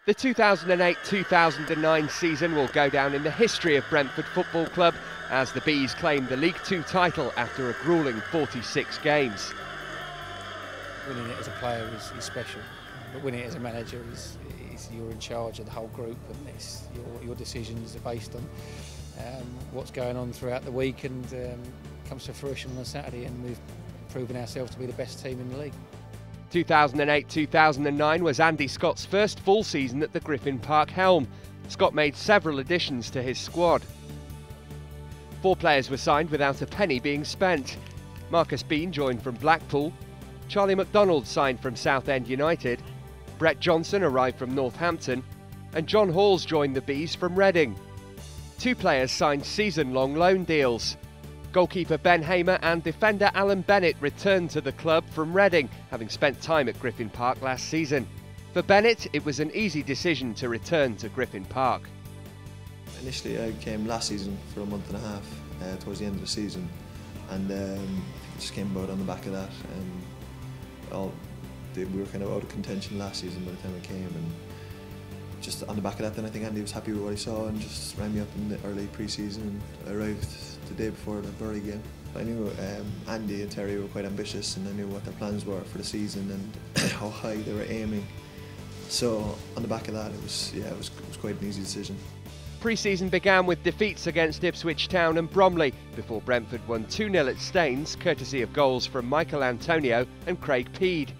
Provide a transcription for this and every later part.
The 2008-2009 season will go down in the history of Brentford Football Club as the Bees claim the League Two title after a gruelling 46 games. Winning it as a player is special, but winning it as a manager is you're in charge of the whole group, and it's your decisions are based on what's going on throughout the week, and comes to fruition on a Saturday, and we've proven ourselves to be the best team in the league. 2008-2009 was Andy Scott's first full season at the Griffin Park helm. Scott made several additions to his squad. 4 players were signed without a penny being spent. Marcus Bean joined from Blackpool, Charlie McDonald signed from Southend United, Brett Johnson arrived from Northampton, and John Halls joined the Bees from Reading. 2 players signed season-long loan deals. Goalkeeper Ben Hamer and defender Alan Bennett returned to the club from Reading, having spent time at Griffin Park last season. For Bennett, it was an easy decision to return to Griffin Park. Initially I came last season for a month and a half, towards the end of the season, and it just came about on the back of that. We were kind of out of contention last season by the time I came, and just on the back of that then I think Andy was happy with what he saw and just rang me up in the early pre-season, and I arrived the day before the Bury game. I knew Andy and Terry were quite ambitious, and I knew what their plans were for the season and how high they were aiming. So on the back of that, it was quite an easy decision. Pre-season began with defeats against Ipswich Town and Bromley before Brentford won 2-0 at Staines, courtesy of goals from Michael Antonio and Craig Peed.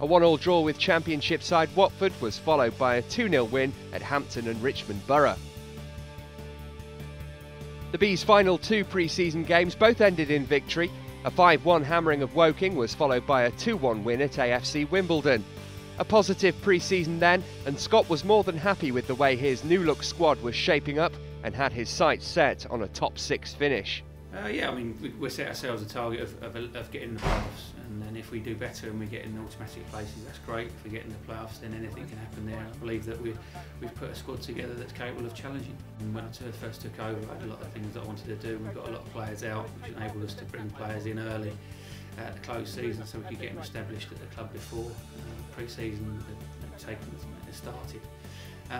A 1-1 draw with Championship side Watford was followed by a 2-0 win at Hampton and Richmond Borough. The Bees' final 2 pre-season games both ended in victory. A 5-1 hammering of Woking was followed by a 2-1 win at AFC Wimbledon. A positive pre-season then, and Scott was more than happy with the way his new-look squad was shaping up and had his sights set on a top 6 finish. Yeah, I mean, we set ourselves a target of getting in the playoffs, and then if we do better and we get in the automatic places, that's great. If we get in the playoffs, then anything can happen there. I believe that we've put a squad together that's capable of challenging. And when I first took over, I had a lot of things that I wanted to do. We've got a lot of players out, which enabled us to bring players in early at the close season, so we could get them established at the club before pre-season had started.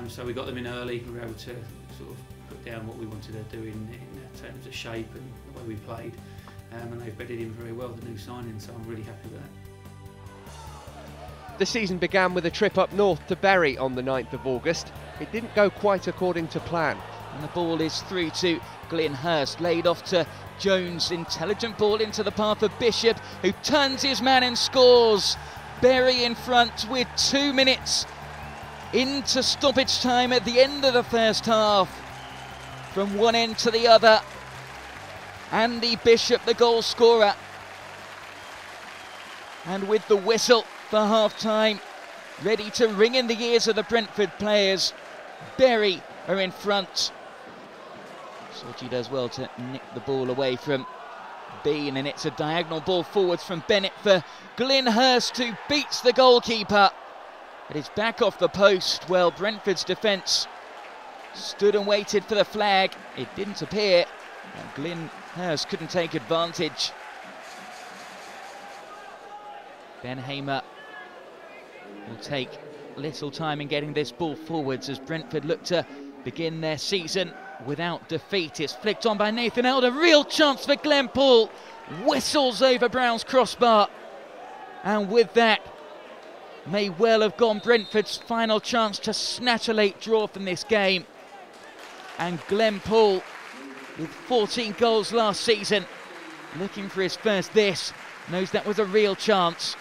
So we got them in early. We were able to sort of put down what we wanted to do in terms of shape and the way we played, and they've bedded in very well, the new signing, so I'm really happy with that. The season began with a trip up north to Bury on the 9th of August. It didn't go quite according to plan. And the ball is through to Glyn Hurst, laid off to Jones, intelligent ball into the path of Bishop, who turns his man and scores. Bury in front with 2 minutes into stoppage time at the end of the first half. From one end to the other, Andy Bishop, the goal scorer. And with the whistle for half-time ready to ring in the ears of the Brentford players, Bury are in front. Sorgi does well to nick the ball away from Bean, and it's a diagonal ball forwards from Bennett for Glyn Hurst, who beats the goalkeeper. But it's back off the post. Well, Brentford's defence stood and waited for the flag. It didn't appear, and Glyn Hurst couldn't take advantage. Ben Hamer will take little time in getting this ball forwards as Brentford look to begin their season without defeat. It's flicked on by Nathan Elder. Real chance for Glenn Paul. Whistles over Brown's crossbar. And with that, may well have gone Brentford's final chance to snatch a late draw from this game. And Glenn Paul, with 14 goals last season, looking for his first this, knows that was a real chance.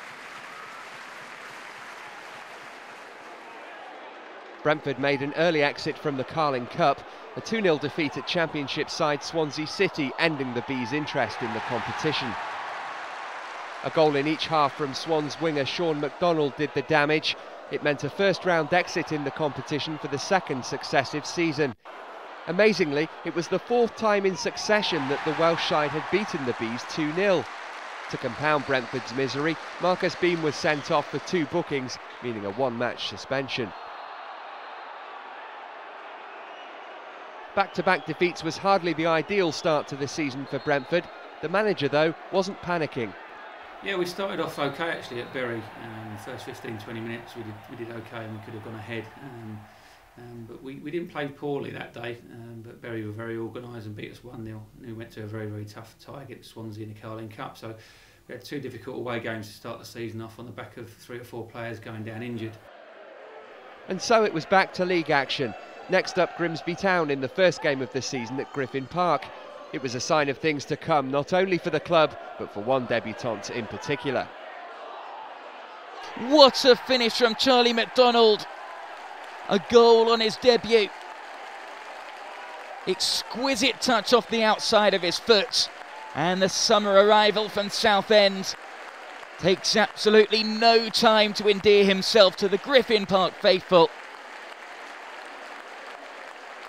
Brentford made an early exit from the Carling Cup. A 2-0 defeat at Championship side Swansea City ending the Bees' interest in the competition. A goal in each half from Swans winger Sean McDonald did the damage. It meant a first-round exit in the competition for the 2nd successive season. Amazingly, it was the 4th time in succession that the Welsh side had beaten the Bees 2-0. To compound Brentford's misery, Marcus Bean was sent off for 2 bookings, meaning a 1-match suspension. Back-to-back defeats was hardly the ideal start to the season for Brentford. The manager, though, wasn't panicking. Yeah, we started off okay actually at Bury. First 15-20 minutes we did okay and we could have gone ahead. But we didn't play poorly that day, but Bury were very organised and beat us 1-0. We went to a very, very tough tie against Swansea in the Carling Cup, so we had 2 difficult away games to start the season off on the back of 3 or 4 players going down injured. And so it was back to league action. Next up, Grimsby Town in the first game of the season at Griffin Park. It was a sign of things to come, not only for the club, but for one debutant in particular. What a finish from Charlie McDonald. A goal on his debut. Exquisite touch off the outside of his foot. And the summer arrival from Southend takes absolutely no time to endear himself to the Griffin Park faithful.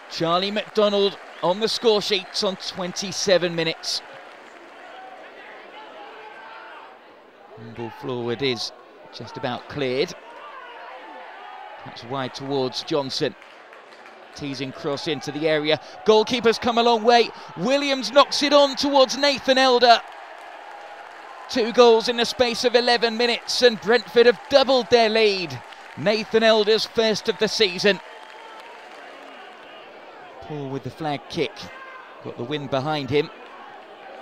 Charlie McDonald on the score sheets on 27 minutes. Ball forward is just about cleared. That's wide towards Johnson. Teasing cross into the area. Goalkeeper's come a long way. Williams knocks it on towards Nathan Elder. 2 goals in the space of 11 minutes and Brentford have doubled their lead. Nathan Elder's first of the season. Paul with the flag kick. Got the wind behind him.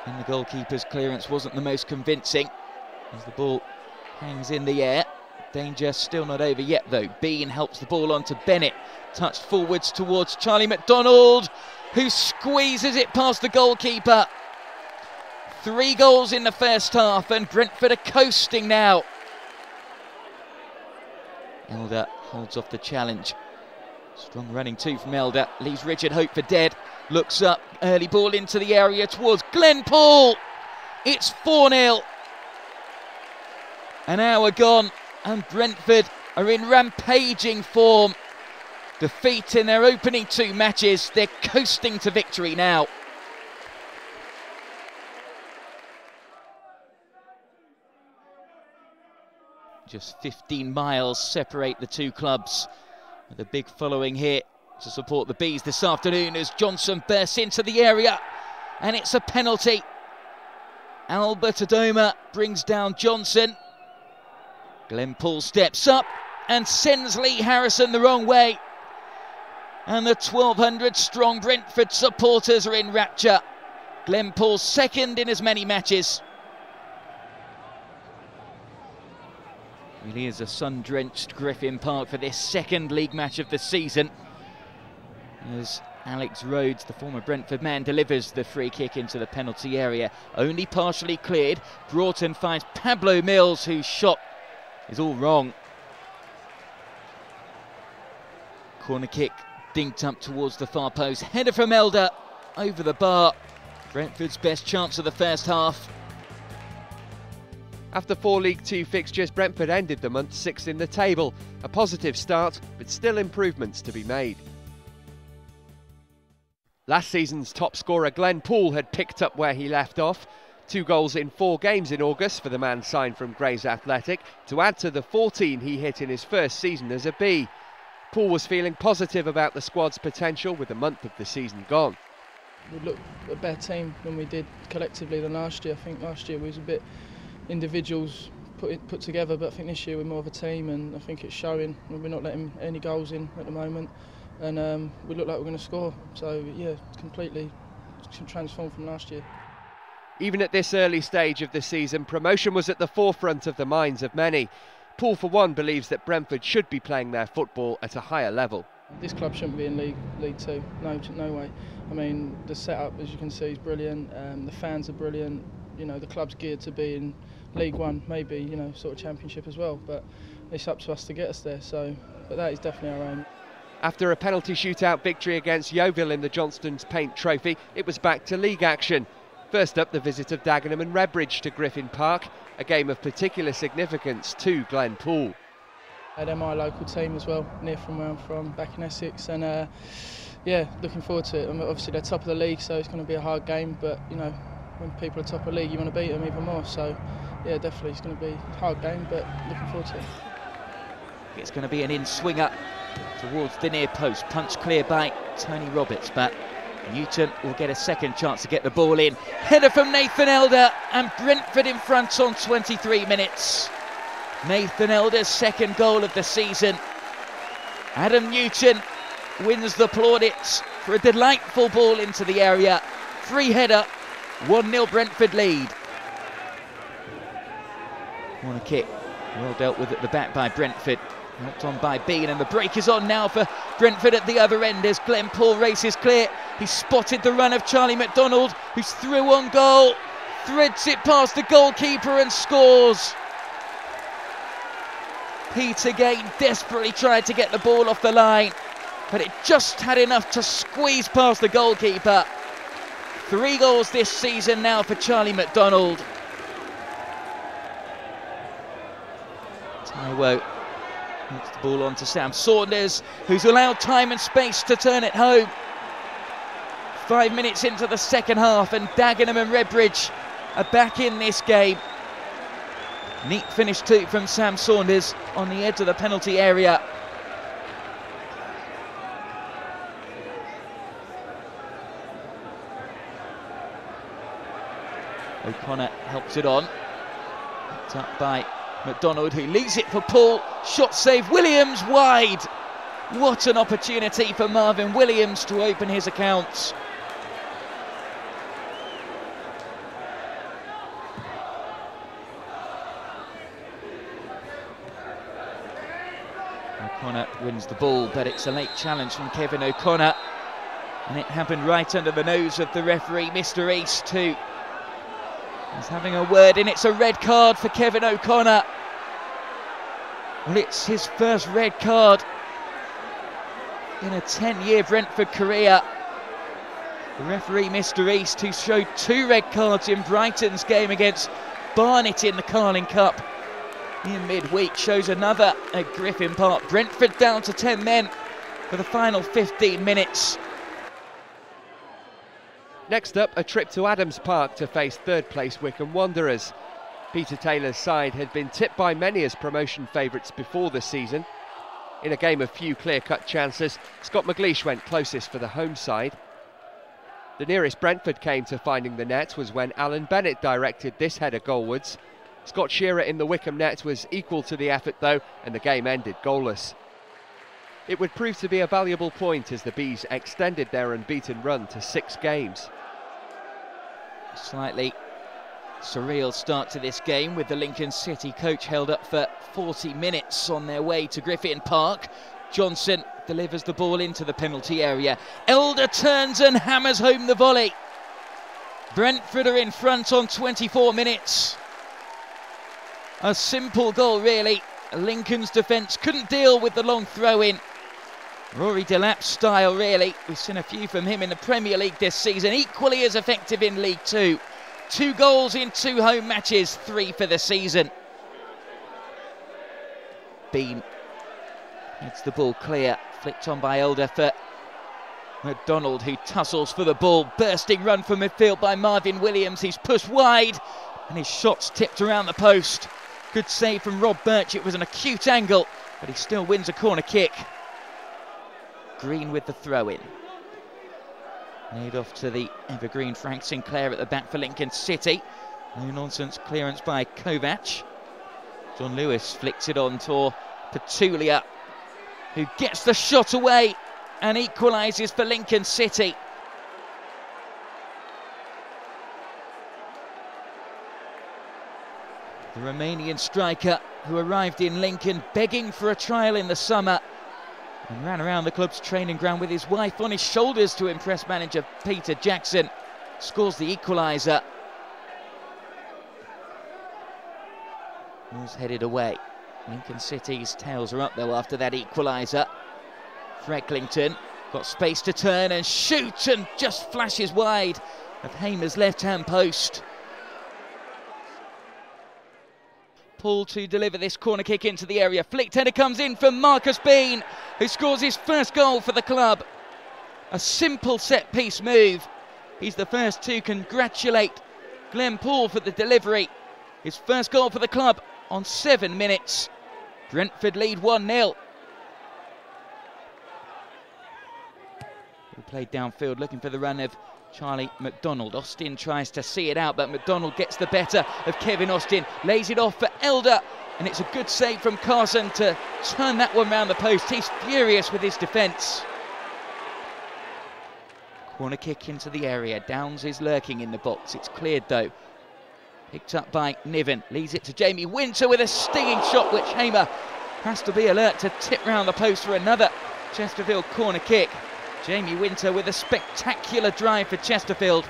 And the goalkeeper's clearance wasn't the most convincing as the ball hangs in the air. Danger still not over yet though. Bean helps the ball on to Bennett. Touched forwards towards Charlie McDonald, who squeezes it past the goalkeeper. 3 goals in the first half and Brentford are coasting now. Elder holds off the challenge. Strong running too from Elder. Leaves Richard Hope for dead. Looks up. Early ball into the area towards Glenn Paul. It's 4-0. An hour gone and Brentford are in rampaging form. Defeat in their opening 2 matches. They're coasting to victory now. Just 15 miles separate the 2 clubs. With a big following here to support the Bees this afternoon as Johnson bursts into the area. And it's a penalty. Albert Adoma brings down Johnson. Glenn Paul steps up and sends Lee Harrison the wrong way. And the 1,200 strong Brentford supporters are in rapture. Glenn Paul's second in as many matches. Really is a sun-drenched Griffin Park for this second league match of the season. As Alex Rhodes, the former Brentford man, delivers the free kick into the penalty area. Only partially cleared. Broughton finds Pablo Mills, whose shot is all wrong. Corner kick dinked up towards the far post. Header from Elder over the bar. Brentford's best chance of the first half. After 4 League 2 fixtures, Brentford ended the month 6th in the table. A positive start, but still improvements to be made. Last season's top scorer Glenn Poole had picked up where he left off. 2 goals in 4 games in August for the man signed from Grays Athletic, to add to the 14 he hit in his first season as a B. Poole was feeling positive about the squad's potential with a month of the season gone. We looked a better team than we did collectively than last year. I think last year we was a bit individuals put together, but I think this year we're more of a team, and I think it's showing. We're not letting any goals in at the moment, and we look like we're going to score. So yeah, completely transformed from last year. Even at this early stage of the season, promotion was at the forefront of the minds of many. Paul, for one, believes that Brentford should be playing their football at a higher level. This club shouldn't be in League 2, no way. I mean, the setup, as you can see, is brilliant. The fans are brilliant. You know, the club's geared to be in League 1, maybe, you know, sort of Championship as well. But it's up to us to get us there. So, but that is definitely our aim. After a penalty shootout victory against Yeovil in the Johnston's Paint Trophy, it was back to league action. First up, the visit of Dagenham and Redbridge to Griffin Park, a game of particular significance to Glenn Poole. They're my local team as well, near from where I'm from, back in Essex, and yeah, looking forward to it. Obviously they're top of the league, so it's going to be a hard game, but you know, when people are top of the league, you want to beat them even more. So yeah, definitely it's going to be a hard game, but looking forward to it. It's going to be an in-swinger towards the near post, punch clear by Tony Roberts, but Newton will get a second chance to get the ball in. Header from Nathan Elder, and Brentford in front on 23 minutes. Nathan Elder's second goal of the season. Adam Newton wins the plaudits for a delightful ball into the area. Free header, 1-0 Brentford lead. Corner kick, well dealt with at the back by Brentford. Helped on by Bean, and the break is on now for Brentford at the other end as Glenn Paul races clear. He spotted the run of Charlie McDonald, who's through on goal, threads it past the goalkeeper and scores. Peter Gain desperately tried to get the ball off the line, but it just had enough to squeeze past the goalkeeper. 3 goals this season now for Charlie McDonald. Taiwo puts the ball on to Sam Saunders, who's allowed time and space to turn it home. 5 minutes into the second half, and Dagenham and Redbridge are back in this game. Neat finish too from Sam Saunders on the edge of the penalty area. O'Connor helps it on. Picked up by McDonald, who leaves it for Paul. Shot save, Williams wide. What an opportunity for Marvin Williams to open his accounts. O'Connor wins the ball, but it's a late challenge from Kevin O'Connor. And it happened right under the nose of the referee, Mr. East, who is having a word in. It's a red card for Kevin O'Connor. Well, it's his first red card in a 10-year Brentford career. The referee, Mr. East, who showed 2 red cards in Brighton's game against Barnet in the Carling Cup in midweek, shows another at Griffin Park. Brentford down to 10 men for the final 15 minutes. Next up, a trip to Adams Park to face third-place Wycombe Wanderers. Peter Taylor's side had been tipped by many as promotion favourites before the season. In a game of few clear-cut chances, Scott McLeish went closest for the home side. The nearest Brentford came to finding the net was when Alan Bennett directed this header goalwards. Scott Shearer in the Wycombe net was equal to the effort though, and the game ended goalless. It would prove to be a valuable point as the Bees extended their unbeaten run to 6 games. Slightly surreal start to this game, with the Lincoln City coach held up for 40 minutes on their way to Griffin Park. Johnson delivers the ball into the penalty area. Elder turns and hammers home the volley. Brentford are in front on 24 minutes. A simple goal really. Lincoln's defence couldn't deal with the long throw-in. Rory Delap style really. We've seen a few from him in the Premier League this season, equally as effective in League 2. 2 goals in 2 home matches, 3 for the season. Bean heads the ball clear, flicked on by Elder for McDonald, who tussles for the ball. Bursting run from midfield by Marvin Williams. He's pushed wide and his shot's tipped around the post. Good save from Rob Birch. It was an acute angle, but he still wins a corner kick. Green with the throw-in. Laid off to the evergreen Frank Sinclair at the back for Lincoln City. No nonsense clearance by Kovac. John Lewis flicks it on to Petulia, who gets the shot away and equalises for Lincoln City. The Romanian striker, who arrived in Lincoln begging for a trial in the summer and ran around the club's training ground with his wife on his shoulders to impress manager Peter Jackson, scores the equaliser. Ball's headed away. Lincoln City's tails are up though after that equaliser. Frecklington got space to turn and shoot, and just flashes wide of Hamer's left-hand post. Paul to deliver this corner kick into the area. Flicked header comes in from Marcus Bean, who scores his first goal for the club. A simple set-piece move. He's the first to congratulate Glenn Paul for the delivery. His first goal for the club on 7 minutes. Brentford lead 1-0. Ball played downfield, looking for the run of Charlie McDonald. Austin tries to see it out, but McDonald gets the better of Kevin Austin, lays it off for Elder, and it's a good save from Carson to turn that one round the post. He's furious with his defence. Corner kick into the area. Downs is lurking in the box. It's cleared though. Picked up by Niven. Leads it to Jamie Winter with a stinging shot, which Hamer has to be alert to tip round the post for another Chesterfield corner kick. Jamie Winter with a spectacular drive for Chesterfield.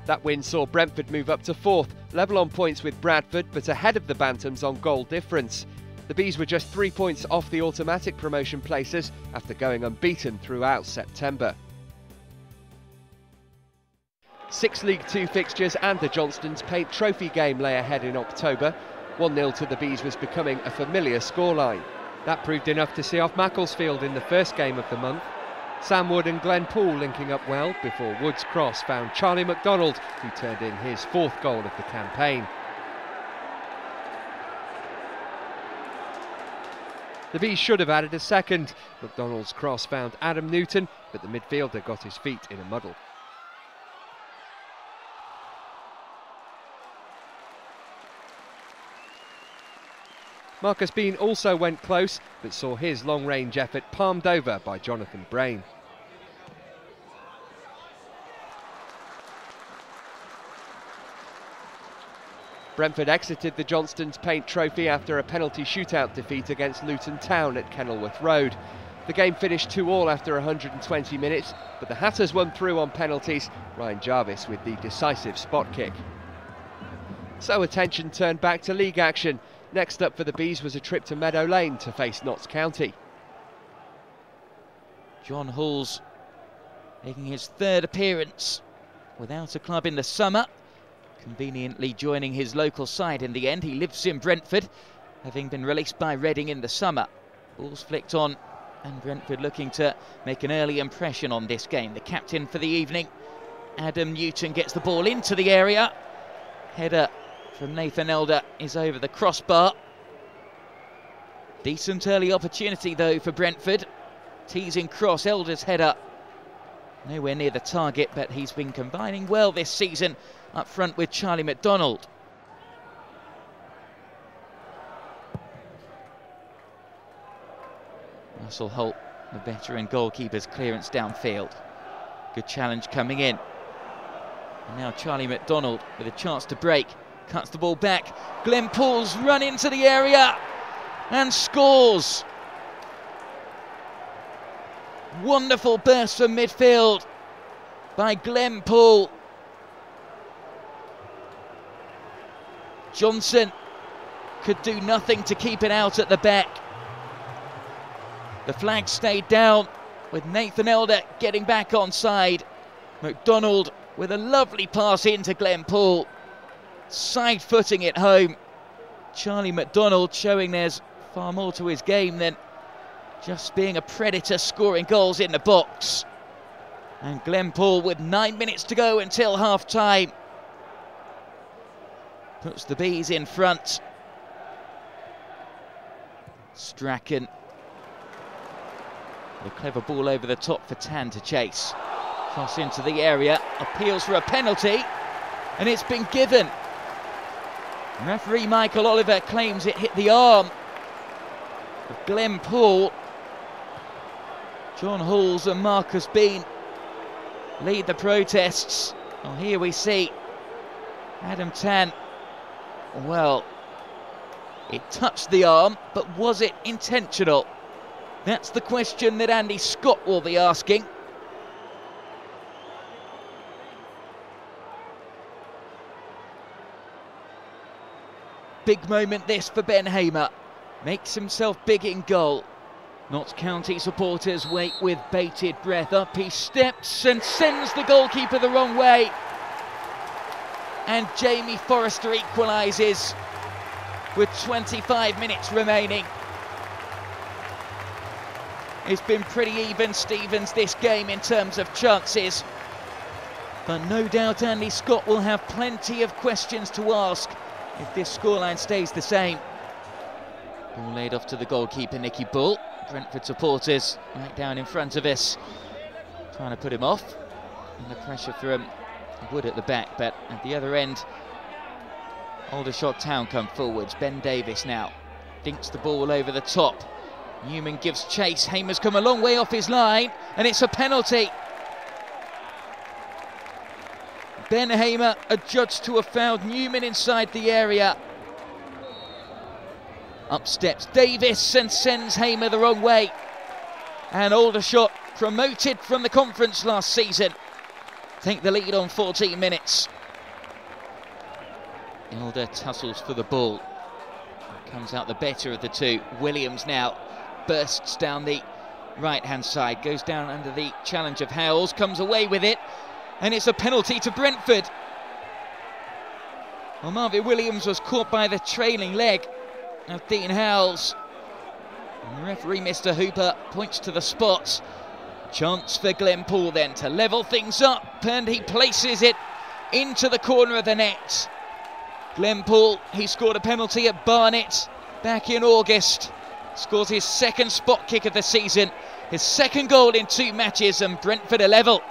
That win saw Brentford move up to 4th, level on points with Bradford, but ahead of the Bantams on goal difference. The Bees were just 3 points off the automatic promotion places after going unbeaten throughout September. 6 League 2 fixtures and the Johnstone's Paint Trophy game lay ahead in October. 1-0 to the Bees was becoming a familiar scoreline. That proved enough to see off Macclesfield in the first game of the month. Sam Wood and Glenn Poole linking up well before Wood's cross found Charlie McDonald, who turned in his 4th goal of the campaign. The Bees should have added a second. McDonald's cross found Adam Newton, but the midfielder got his feet in a muddle. Marcus Bean also went close, but saw his long-range effort palmed over by Jonathan Brain. Brentford exited the Johnstone's Paint Trophy after a penalty shootout defeat against Luton Town at Kenilworth Road. The game finished 2-2 after 120 minutes, but the Hatters won through on penalties, Ryan Jarvis with the decisive spot kick. So attention turned back to league action. Next up for the Bees was a trip to Meadow Lane to face Notts County. John Hall's making his 3rd appearance without a club in the summer, conveniently joining his local side in the end. He lives in Brentford, having been released by Reading in the summer. Ball's flicked on, and Brentford looking to make an early impression on this game. The captain for the evening, Adam Newton, gets the ball into the area. Header from Nathan Elder is over the crossbar. Decent early opportunity though for Brentford. Teasing cross, Elder's header. Nowhere near the target, but he's been combining well this season up front with Charlie McDonald. Russell Holt, the veteran goalkeeper's clearance downfield. Good challenge coming in. And now Charlie McDonald with a chance to break. Cuts the ball back. Glenn Poole's run into the area and scores. Wonderful burst from midfield by Glenn Poole. Johnson could do nothing to keep it out at the back. The flag stayed down with Nathan Elder getting back onside. McDonald with a lovely pass into Glenn Poole, side-footing it home. Charlie McDonald showing there's far more to his game than just being a predator scoring goals in the box. And Glenn Poole with 9 minutes to go until half-time puts the Bees in front. Strachan, a clever ball over the top for Tan to chase. Cross into the area, appeals for a penalty, and it's been given. Referee Michael Oliver claims it hit the arm of Glenn Poole. John Halls and Marcus Bean lead the protests. Well, here we see Adam Tan. Well, it touched the arm, but was it intentional? That's the question that Andy Scott will be asking. Big moment this for Ben Hamer. Makes himself big in goal. Notts County supporters wait with bated breath. Up he steps and sends the goalkeeper the wrong way. And Jamie Forrester equalises with 25 minutes remaining. It's been pretty even Stevens this game in terms of chances. But no doubt Andy Scott will have plenty of questions to ask if this scoreline stays the same. Ball laid off to the goalkeeper, Nicky Bull. Brentford supporters right down in front of us, trying to put him off. And the pressure from Wood at the back, but at the other end, Aldershot Town come forwards. Ben Davies now dinks the ball over the top. Newman gives chase. Hamer's come a long way off his line, and it's a penalty. Ben Hamer adjudged to have fouled Newman inside the area. Up steps Davis and sends Hamer the wrong way. And Aldershot, promoted from the conference last season, take the lead on 14 minutes. Elder tussles for the ball. Comes out the better of the two. Williams now bursts down the right-hand side, goes down under the challenge of Howells, comes away with it, and it's a penalty to Brentford. Well, Marvin Williams was caught by the trailing leg of Dean Howells. And the referee, Mr. Hooper, points to the spot. Chance for Glenpool then to level things up, and he places it into the corner of the net. Glenpool, he scored a penalty at Barnet back in August. Scores his second spot kick of the season, his second goal in 2 matches, and Brentford are level.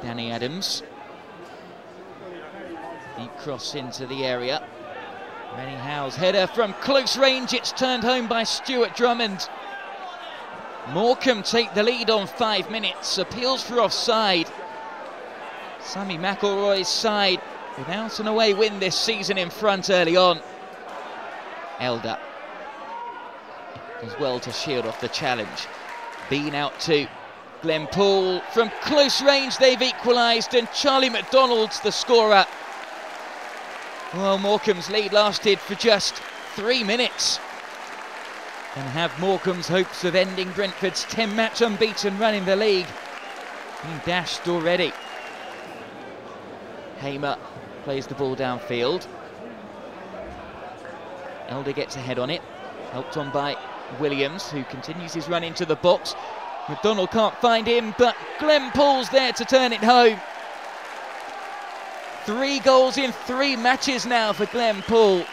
Danny Adams. Deep cross into the area. Rennie Howe's header from close range. It's turned home by Stuart Drummond. Morecambe take the lead on 5 minutes. Appeals for offside. Sammy McElroy's side without an away win this season in front early on. Elder does well to shield off the challenge. Bean out to Glenpool. From close range they've equalised, and Charlie McDonald's the scorer. Well, Morecambe's lead lasted for just 3 minutes. And have Morecambe's hopes of ending Brentford's 10-match unbeaten run in the league been dashed already. Hamer plays the ball downfield. Elder gets a head on it, helped on by Williams, who continues his run into the box. McDonald can't find him, but Glenpool's there to turn it home. 3 goals in 3 matches now for Glenpool.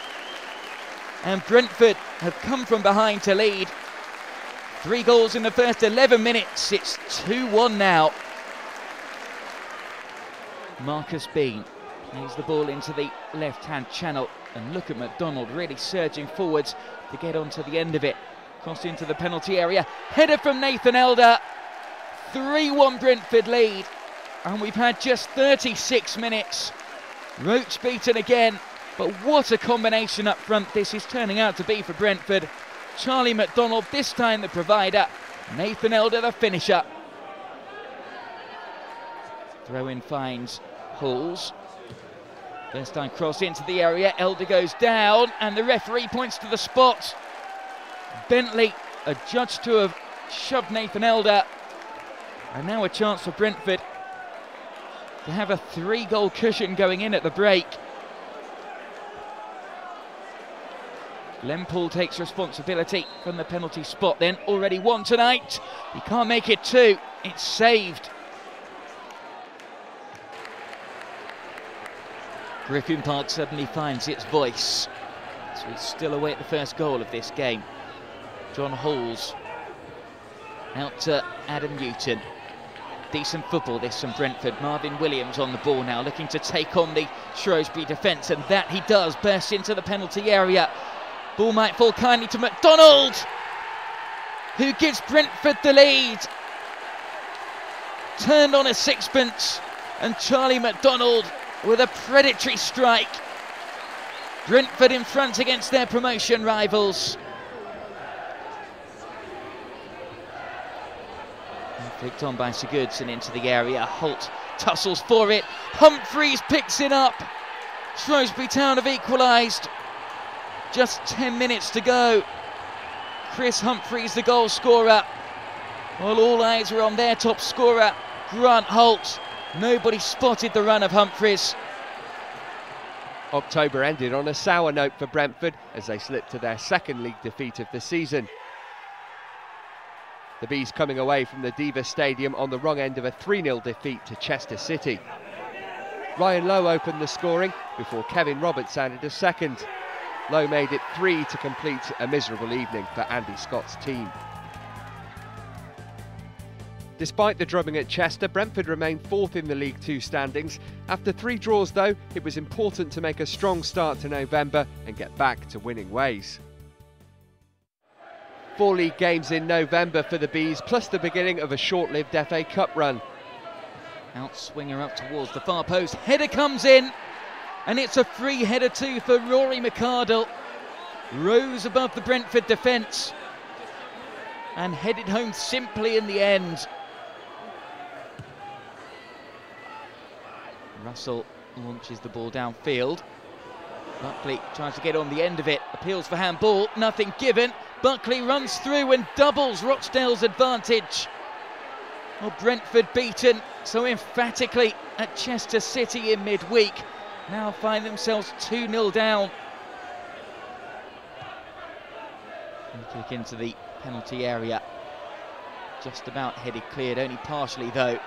And Brentford have come from behind to lead. 3 goals in the first 11 minutes. It's 2-1 now. Marcus Bean plays the ball into the left-hand channel, and look at McDonald really surging forwards to get onto the end of it. Cross into the penalty area. Header from Nathan Elder. 3-1 Brentford lead. And we've had just 36 minutes. Roach beaten again. But what a combination up front this is turning out to be for Brentford. Charlie McDonald, this time the provider. Nathan Elder, the finisher. Throw-in finds Halls. First time cross into the area. Elder goes down, and the referee points to the spot. Bentley adjudged to have shoved Nathan Elder. And now a chance for Brentford to have a 3-goal cushion going in at the break. Glenpool takes responsibility from the penalty spot then. Already 1 tonight. He can't make it 2. It's saved. Griffin Park suddenly finds its voice. So we still await the first goal of this game. John Halls out to Adam Newton. Decent football this from Brentford. Marvin Williams on the ball now, looking to take on the Shrewsbury defence, and that he does. Bursts into the penalty area. Ball might fall kindly to McDonald, who gives Brentford the lead. Turned on a sixpence, and Charlie McDonald with a predatory strike. Brentford in front against their promotion rivals. Flicked on by Sigurdsson into the area. Halt tussles for it. Humphreys picks it up. Shrewsbury Town have equalised. Just 10 minutes to go. Chris Humphreys, the goal scorer. Well, all eyes were on their top scorer, Grant Holt. Nobody spotted the run of Humphreys. October ended on a sour note for Brentford as they slipped to their second league defeat of the season. The Bees coming away from the Diva Stadium on the wrong end of a 3-0 defeat to Chester City. Ryan Lowe opened the scoring before Kevin Roberts added a second. Lowe made it 3 to complete a miserable evening for Andy Scott's team. Despite the drubbing at Chester, Brentford remained 4th in the League Two standings. After 3 draws though, it was important to make a strong start to November and get back to winning ways. 4 league games in November for the Bees, plus the beginning of a short-lived FA Cup run. Outswinger up towards the far post, header comes in, and it's a free header too for Rory McArdle. Rose above the Brentford defence and headed home simply in the end. Russell launches the ball downfield. Buckley tries to get on the end of it, appeals for handball, nothing given. Buckley runs through and doubles Rochdale's advantage. Well, Brentford beaten so emphatically at Chester City in midweek, now find themselves 2-0 down. And kick into the penalty area. Just about headed cleared, only partially though.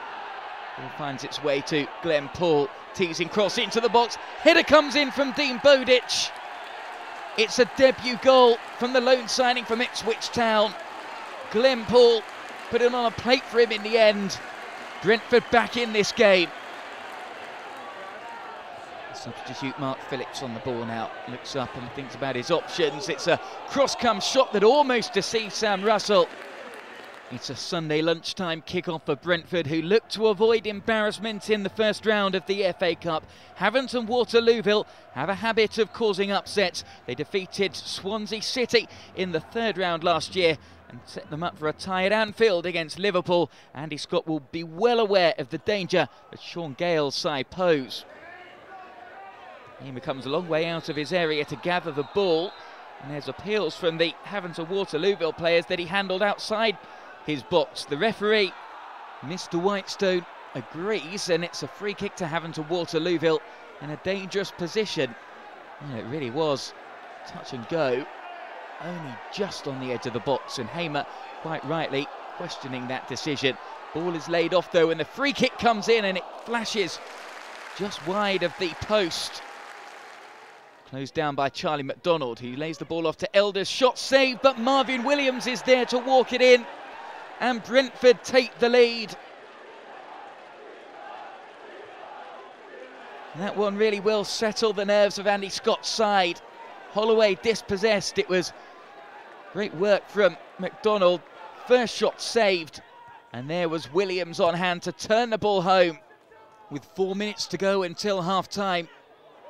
Ball finds its way to Glenn Paul, teasing cross into the box. Header comes in from Dean Bowditch. It's a debut goal from the loan signing from Ipswich Town. Glenn Paul put it on a plate for him in the end. Brentford back in this game. Substitute Mark Phillips on the ball now. Looks up and thinks about his options. It's a cross-come shot that almost deceives Sam Russell. It's a Sunday lunchtime kick-off for Brentford, who look to avoid embarrassment in the first round of the FA Cup. Havant and Waterlooville have a habit of causing upsets. They defeated Swansea City in the 3rd round last year and set them up for a tie at Anfield against Liverpool. Andy Scott will be well aware of the danger that Sean Gale's side pose. He comes a long way out of his area to gather the ball, and there's appeals from the Havant and Waterlooville players that he handled outside his box. The referee, Mr. Whitestone, agrees, and it's a free kick to Havant and Waterlooville in a dangerous position. Well, it really was touch and go, only just on the edge of the box, and Hamer quite rightly questioning that decision. Ball is laid off though, and the free kick comes in and it flashes just wide of the post. Closed down by Charlie McDonald, who lays the ball off to Elders. Shot saved, but Marvin Williams is there to walk it in, and Brentford take the lead. That one really will settle the nerves of Andy Scott's side. Holloway dispossessed. It was great work from McDonald. First shot saved, and there was Williams on hand to turn the ball home. With 4 minutes to go until half-time,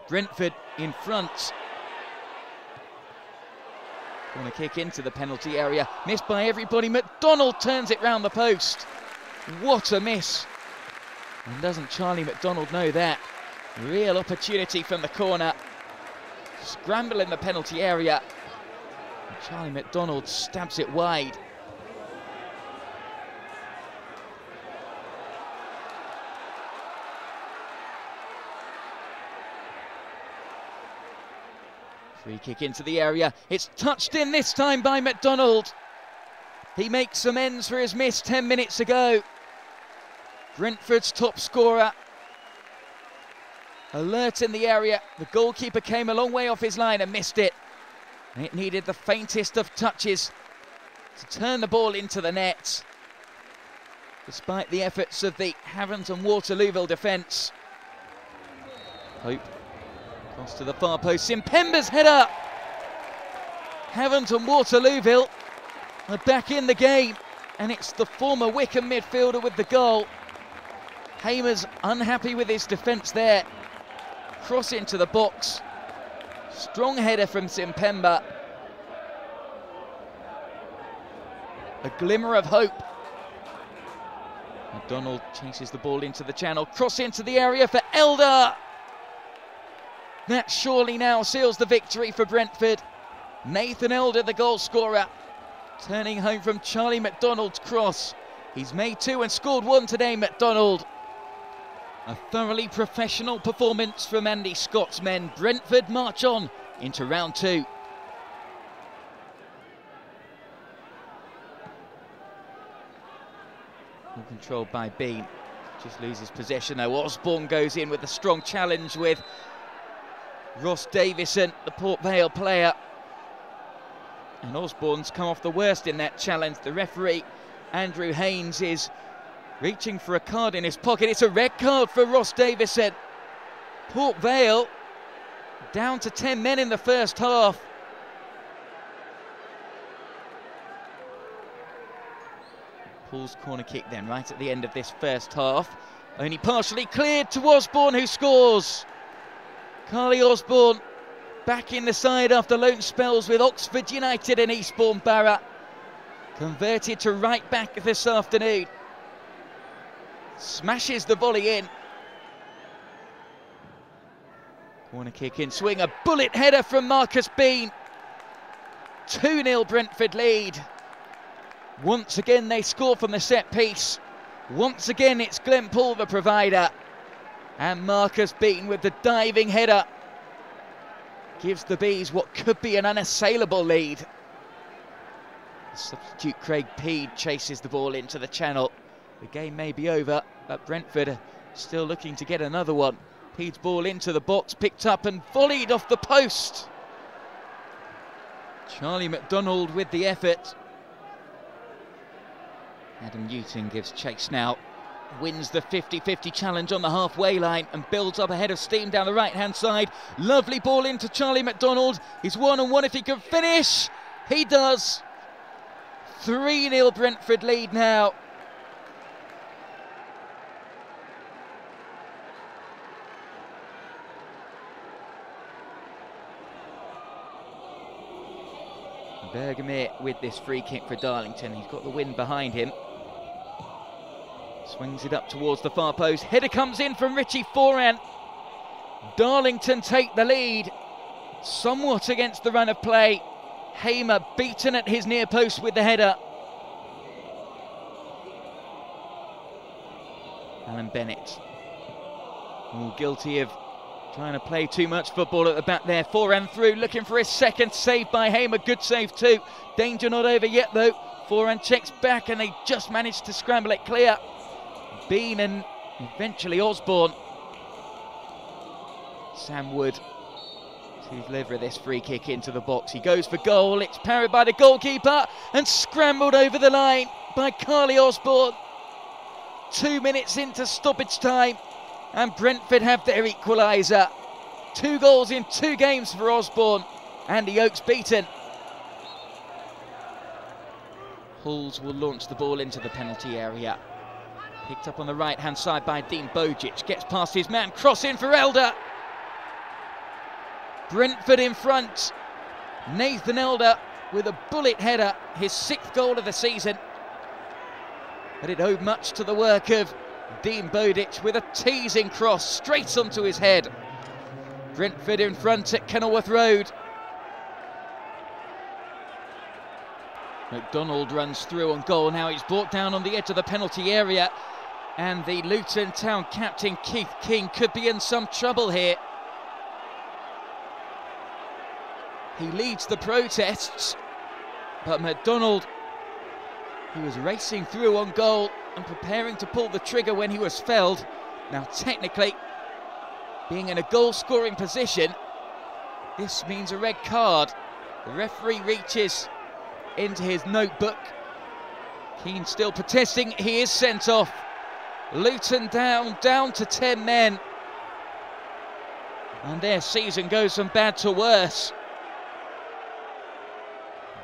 Brentford in front. Corner kick into the penalty area, missed by everybody. McDonald turns it round the post. What a miss. And doesn't Charlie McDonald know that? Real opportunity from the corner. Scramble in the penalty area. And Charlie McDonald stabs it wide. Free kick into the area. It's touched in this time by McDonald. He makes amends for his miss 10 minutes ago. Brentford's top scorer. Alert in the area. The goalkeeper came a long way off his line and missed it. It needed the faintest of touches to turn the ball into the net. Despite the efforts of the Havant and Waterlooville defence. Hope. Cross to the far post, Simpemba's header! Havant and Waterlooville are back in the game, and it's the former Wycombe midfielder with the goal. Hamer's unhappy with his defence there. Cross into the box. Strong header from Simpemba. A glimmer of hope. McDonald chases the ball into the channel. Cross into the area for Elder. That surely now seals the victory for Brentford. Nathan Elder, the goal scorer, turning home from Charlie McDonald's cross. He's made 2 and scored 1 today, McDonald. A thoroughly professional performance from Andy Scott's men. Brentford march on into round 2. All controlled by Bean. Just loses possession though. Osborne goes in with a strong challenge with Ross Davison, the Port Vale player. And Osborne's come off the worst in that challenge. The referee, Andrew Haynes, is reaching for a card in his pocket. It's a red card for Ross Davison. Port Vale down to 10 men in the first half. Paul's corner kick then, right at the end of this first half. Only partially cleared to Osborne, who scores. Carly Osborne back in the side after loan spells with Oxford United and Eastbourne Barra. Converted to right back this afternoon. Smashes the volley in. Corner kick in swing, a bullet header from Marcus Bean. 2-0 Brentford lead. Once again they score from the set piece. Once again it's Glenpool the provider. And Marcus Bean with the diving header gives the Bees what could be an unassailable lead. Substitute Craig Peed chases the ball into the channel. The game may be over, but Brentford are still looking to get another one. Peed's ball into the box, picked up and volleyed off the post. Charlie McDonald with the effort. Adam Newton gives chase now. Wins the 50-50 challenge on the halfway line and builds up ahead of steam down the right-hand side. Lovely ball into Charlie McDonald. He's one-on-one if he can finish. He does. 3-0 Brentford lead now. Bergamir with this free kick for Darlington. He's got the wind behind him. Swings it up towards the far post. Header comes in from Richie Foran. Darlington take the lead. Somewhat against the run of play. Hamer beaten at his near post with the header. Alan Bennett. All guilty of trying to play too much football at the back there. Foran through, looking for his second. Save by Hamer. Good save too. Danger not over yet though. Foran checks back and they just managed to scramble it clear. Bean and eventually Osborne. Sam Wood to deliver this free kick into the box. He goes for goal. It's parried by the goalkeeper and scrambled over the line by Carly Osborne. 2 minutes into stoppage time and Brentford have their equaliser. 2 goals in 2 games for Osborne and the Oaks beaten. Hulls will launch the ball into the penalty area. Picked up on the right-hand side by Dean Bojic. Gets past his man. Cross in for Elder. Brentford in front. Nathan Elder with a bullet header. His 6th goal of the season. But it owed much to the work of Dean Bojic with a teasing cross straight onto his head. Brentford in front at Kenilworth Road. McDonald runs through on goal. Now he's brought down on the edge of the penalty area. And the Luton Town captain, Keith King, could be in some trouble here. He leads the protests. But McDonald, he was racing through on goal and preparing to pull the trigger when he was felled. Now technically, being in a goal-scoring position, this means a red card. The referee reaches into his notebook. Keane still protesting. He is sent off. Luton down to 10 men. And their season goes from bad to worse.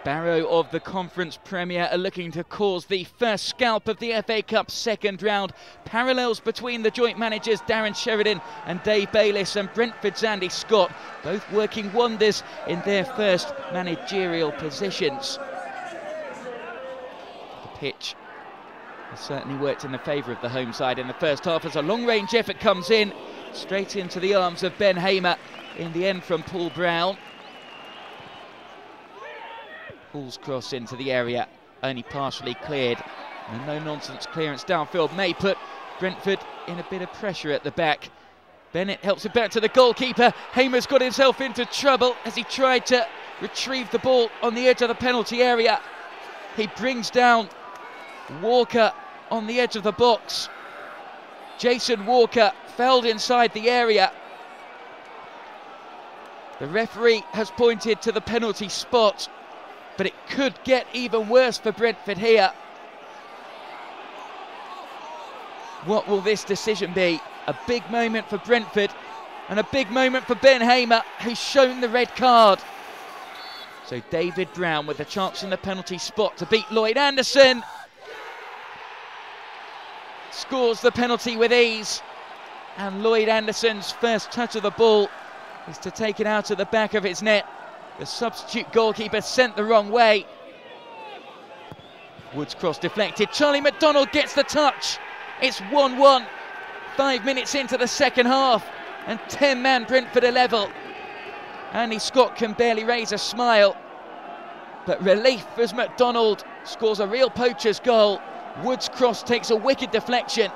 Barrow of the Conference Premier are looking to cause the first scalp of the FA Cup second round. Parallels between the joint managers Darren Sheridan and Dave Bayliss, and Brentford's Andy Scott, both working wonders in their first managerial positions. The pitch has certainly worked in the favour of the home side in the first half as a long-range effort comes in straight into the arms of Ben Hamer, in the end from Paul Brown. Paul's cross into the area, only partially cleared. And a no-nonsense clearance downfield may put Brentford in a bit of pressure at the back. Bennett helps it back to the goalkeeper. Hamer's got himself into trouble as he tried to retrieve the ball on the edge of the penalty area. He brings down Walker on the edge of the box. Jason Walker felled inside the area. The referee has pointed to the penalty spot, but it could get even worse for Brentford here. What will this decision be? A big moment for Brentford and a big moment for Ben Hamer, who's shown the red card. So David Brown with a chance in the penalty spot to beat Lloyd Anderson. Scores the penalty with ease. And Lloyd Anderson's first touch of the ball is to take it out of the back of his net. The substitute goalkeeper sent the wrong way. Woods cross deflected. Charlie McDonald gets the touch. It's 1-1. 5 minutes into the second half. And 10-man Brentford are level. Andy Scott can barely raise a smile. But relief as McDonald scores a real poacher's goal. Woods' cross takes a wicked deflection.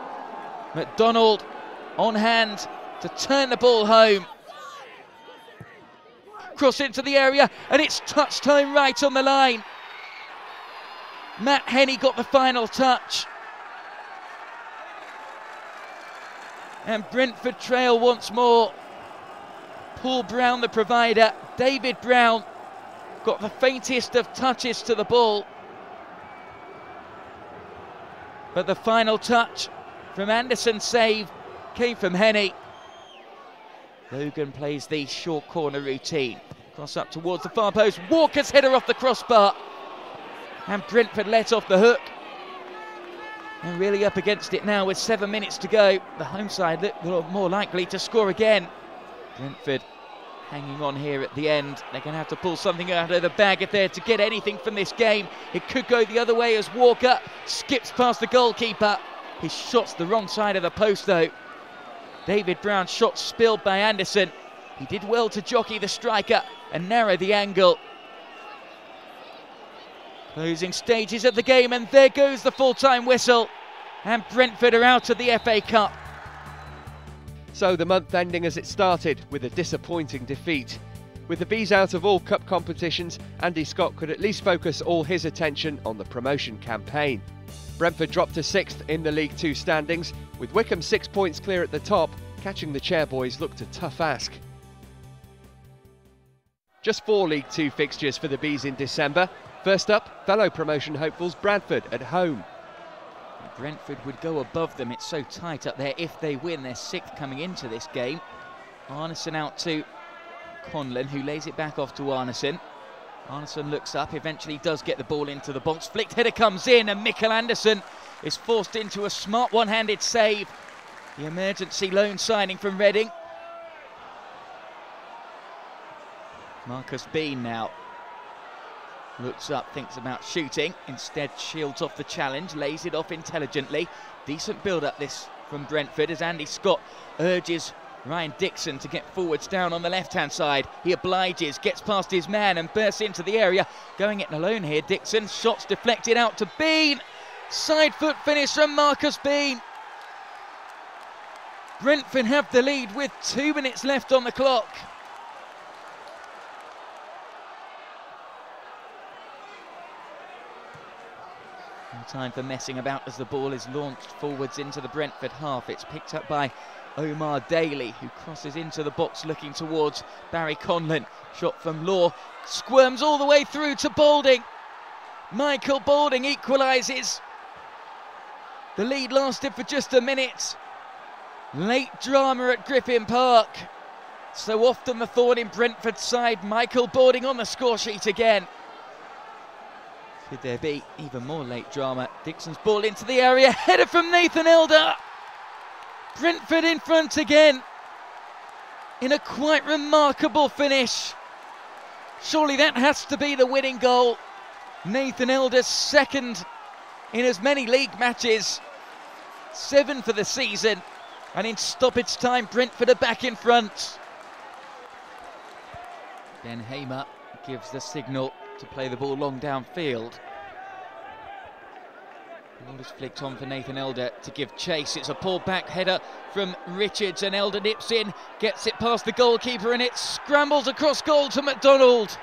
McDonald on hand to turn the ball home. Cross into the area, and it's touch time right on the line. Matt Henney got the final touch. And Brentford trail once more. Paul Brown, the provider. David Brown got the faintest of touches to the ball. But the final touch from Anderson's save came from Henney. Logan plays the short corner routine. Cross up towards the far post. Walker's header off the crossbar. And Brentford let off the hook. And really up against it now with 7 minutes to go. The home side look more likely to score again. Brentford hanging on here at the end. They're going to have to pull something out of the bag if they're to get anything from this game. It could go the other way as Walker skips past the goalkeeper. His shot's the wrong side of the post though. David Brown's shot spilled by Anderson. He did well to jockey the striker and narrow the angle. Closing stages of the game, and there goes the full-time whistle. And Brentford are out of the FA Cup. So the month ending as it started with a disappointing defeat. With the Bees out of all cup competitions, Andy Scott could at least focus all his attention on the promotion campaign. Brentford dropped to 6th in the League 2 standings, with Wycombe 6 points clear at the top. Catching the Chairboys looked a tough ask. Just 4 League 2 fixtures for the Bees in December. First up, fellow promotion hopefuls Bradford at home. Brentford would go above them. It's so tight up there. If they win, they're 6th coming into this game. Arneson out to Conlon, who lays it back off to Arneson. Arneson looks up, eventually does get the ball into the box. Flicked header comes in, and Mikkel Anderson is forced into a smart one-handed save. The emergency loan signing from Reading. Marcus Bean now looks up, thinks about shooting, instead shields off the challenge, lays it off intelligently. Decent build-up this from Brentford as Andy Scott urges Ryan Dixon to get forwards down on the left-hand side. He obliges, gets past his man and bursts into the area. Going it alone here, Dixon. Shots deflected out to Bean. Side foot finish from Marcus Bean. Brentford have the lead with 2 minutes left on the clock. No time for messing about as the ball is launched forwards into the Brentford half. It's picked up by Omar Daly, who crosses into the box looking towards Barry Conlon. Shot from Law, squirms all the way through to Balding. Michael Balding equalises. The lead lasted for just a minute. Late drama at Griffin Park. So often the thorn in Brentford's side. Michael Balding on the score sheet again. Could there be even more late drama? Dixon's ball into the area. Header from Nathan Elder. Brentford in front again. In a quite remarkable finish. Surely that has to be the winning goal. Nathan Elder's second in as many league matches. 7 for the season. And in stoppage time, Brentford are back in front. Ben Hamer gives the signal to play the ball long downfield. Ball is flicked on for Nathan Elder to give chase. It's a pull back header from Richards, and Elder nips in, gets it past the goalkeeper, and it scrambles across goal to McDonald.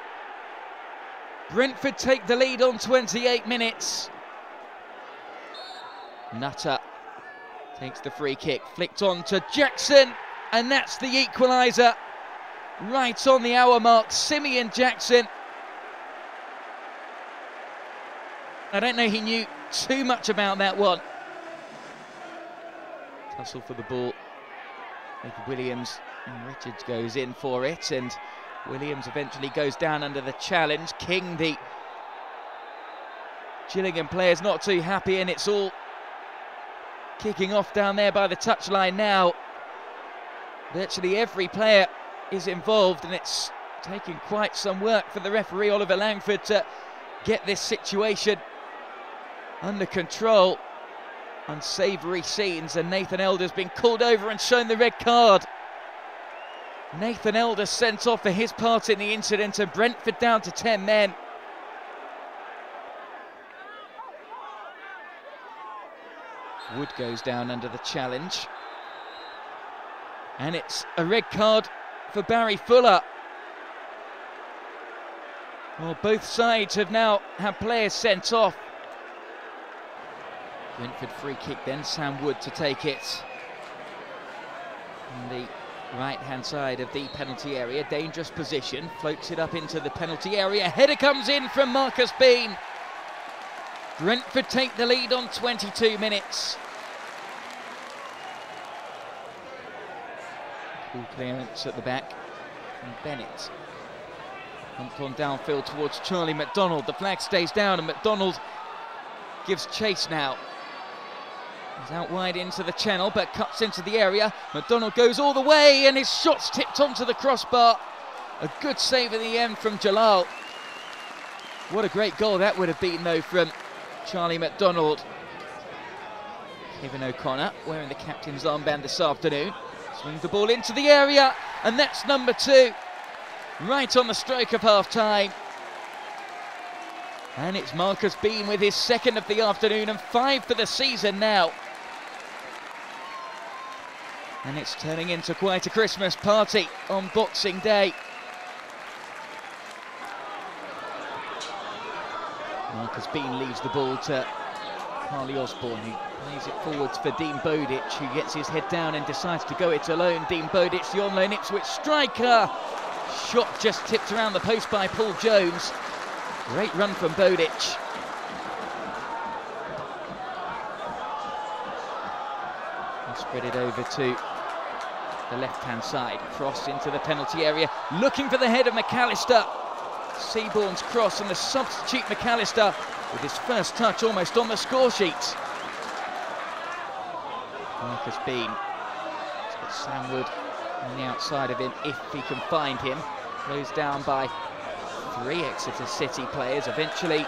Brentford take the lead on 28 minutes. Nutter takes the free kick, flicked on to Jackson, and that's the equaliser. right on the hour mark, Simeon Jackson. I don't know he knew too much about that one. Tussle for the ball with Williams, and Richards goes in for it, and Williams eventually goes down under the challenge. King, the Gillingham player's not too happy, and it's all kicking off down there by the touchline now. Virtually every player is involved, and it's taking quite some work for the referee Oliver Langford to get this situation under control. Unsavoury scenes, and Nathan Elder's been called over and shown the red card. Nathan Elder sent off for his part in the incident, and Brentford down to 10 men. Wood goes down under the challenge, and it's a red card for Barry Fuller. Well, both sides have now had players sent off. Brentford free kick then, Sam Wood to take it. On the right-hand side of the penalty area, dangerous position, floats it up into the penalty area. Header comes in from Marcus Bean. Brentford take the lead on 22 minutes. Cool clearance at the back from Bennett. Pumped on downfield towards Charlie McDonald. The flag stays down, and McDonald gives chase now. He's out wide into the channel, but cuts into the area. McDonald goes all the way, and his shot's tipped onto the crossbar. A good save at the end from Jalal. What a great goal that would have been, though, from Charlie McDonald. Kevin O'Connor, wearing the captain's armband this afternoon, swings the ball into the area, and that's number 2, right on the stroke of half-time. And it's Marcus Bean with his 2nd of the afternoon, and 5 for the season now. And it's turning into quite a Christmas party on Boxing Day. Marcus Bean leaves the ball to Carly Osborne, who plays it forwards for Dean Bowditch, who gets his head down and decides to go it alone. Dean Bowditch, the on-loan Ipswich striker. Shot just tipped around the post by Paul Jones. Great run from Bowditch. And spread it over to the left-hand side. Cross into the penalty area, looking for the head of McAllister. Seaborn's cross, and the substitute McAllister with his first touch almost on the score sheet. Marcus Bean. He's got Sam Wood on the outside of him if he can find him. Closed down by 3 Exeter City players. Eventually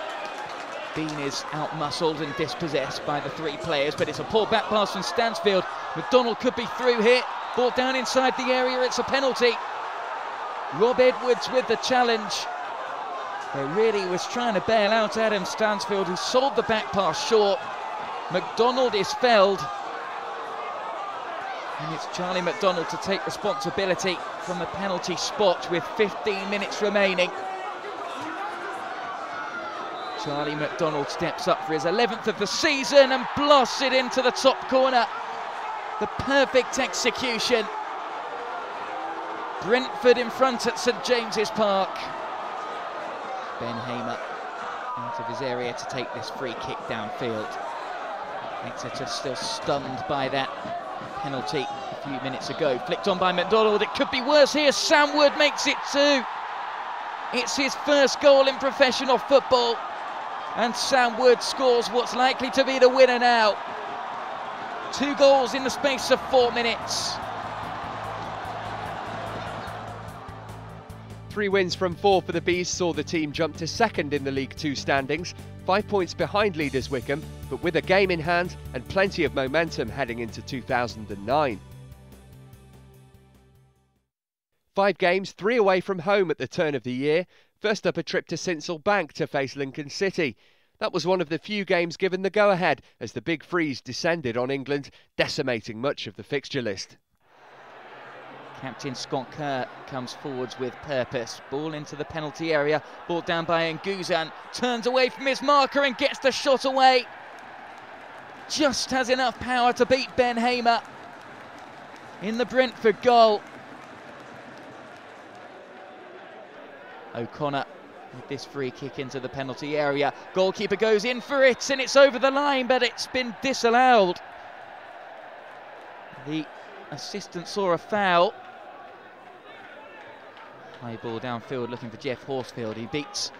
Bean is out-muscled and dispossessed by the 3 players, but it's a poor back pass from Stansfield. McDonald could be through here. Ball down inside the area, it's a penalty. Rob Edwards with the challenge. But really was trying to bail out Adam Stansfield, who sold the back pass short. McDonald is felled. And it's Charlie McDonald to take responsibility from the penalty spot with 15 minutes remaining. Charlie McDonald steps up for his 11th of the season and blasts it into the top corner. The perfect execution. Brentford in front at St James's Park. Ben Hamer out of his area to take this free kick downfield. Exeter still stunned by that penalty a few minutes ago. Flicked on by McDonald. It could be worse here. Sam Wood makes it 2. It's his first goal in professional football. And Sam Wood scores what's likely to be the winner now. 2 goals in the space of 4 minutes. 3 wins from 4 for the Bees saw the team jump to 2nd in the League 2 standings, 5 points behind leaders Wickham, but with a game in hand and plenty of momentum heading into 2009. 5 games, 3 away from home at the turn of the year. First up, a trip to Sincil Bank to face Lincoln City. That was one of the few games given the go-ahead as the Big Freeze descended on England, decimating much of the fixture list. Captain Scott Kerr comes forwards with purpose. Ball into the penalty area, brought down by Nguzan. Turns away from his marker and gets the shot away. Just has enough power to beat Ben Hamer in the Brentford goal. O'Connor with this free kick into the penalty area. Goalkeeper goes in for it, and it's over the line, but it's been disallowed. The assistant saw a foul. High ball downfield looking for Jeff Horsfield. He beats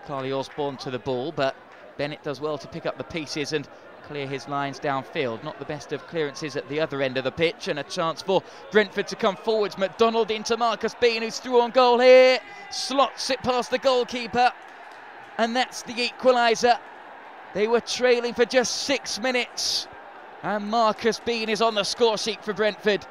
Carly Osborne to the ball, but Bennett does well to pick up the pieces and clear his lines downfield. Not the best of clearances at the other end of the pitch, and a chance for Brentford to come forwards. McDonald into Marcus Bean, who's through on goal here. Slots it past the goalkeeper, and that's the equaliser. They were trailing for just 6 minutes, and Marcus Bean is on the score sheet for Brentford.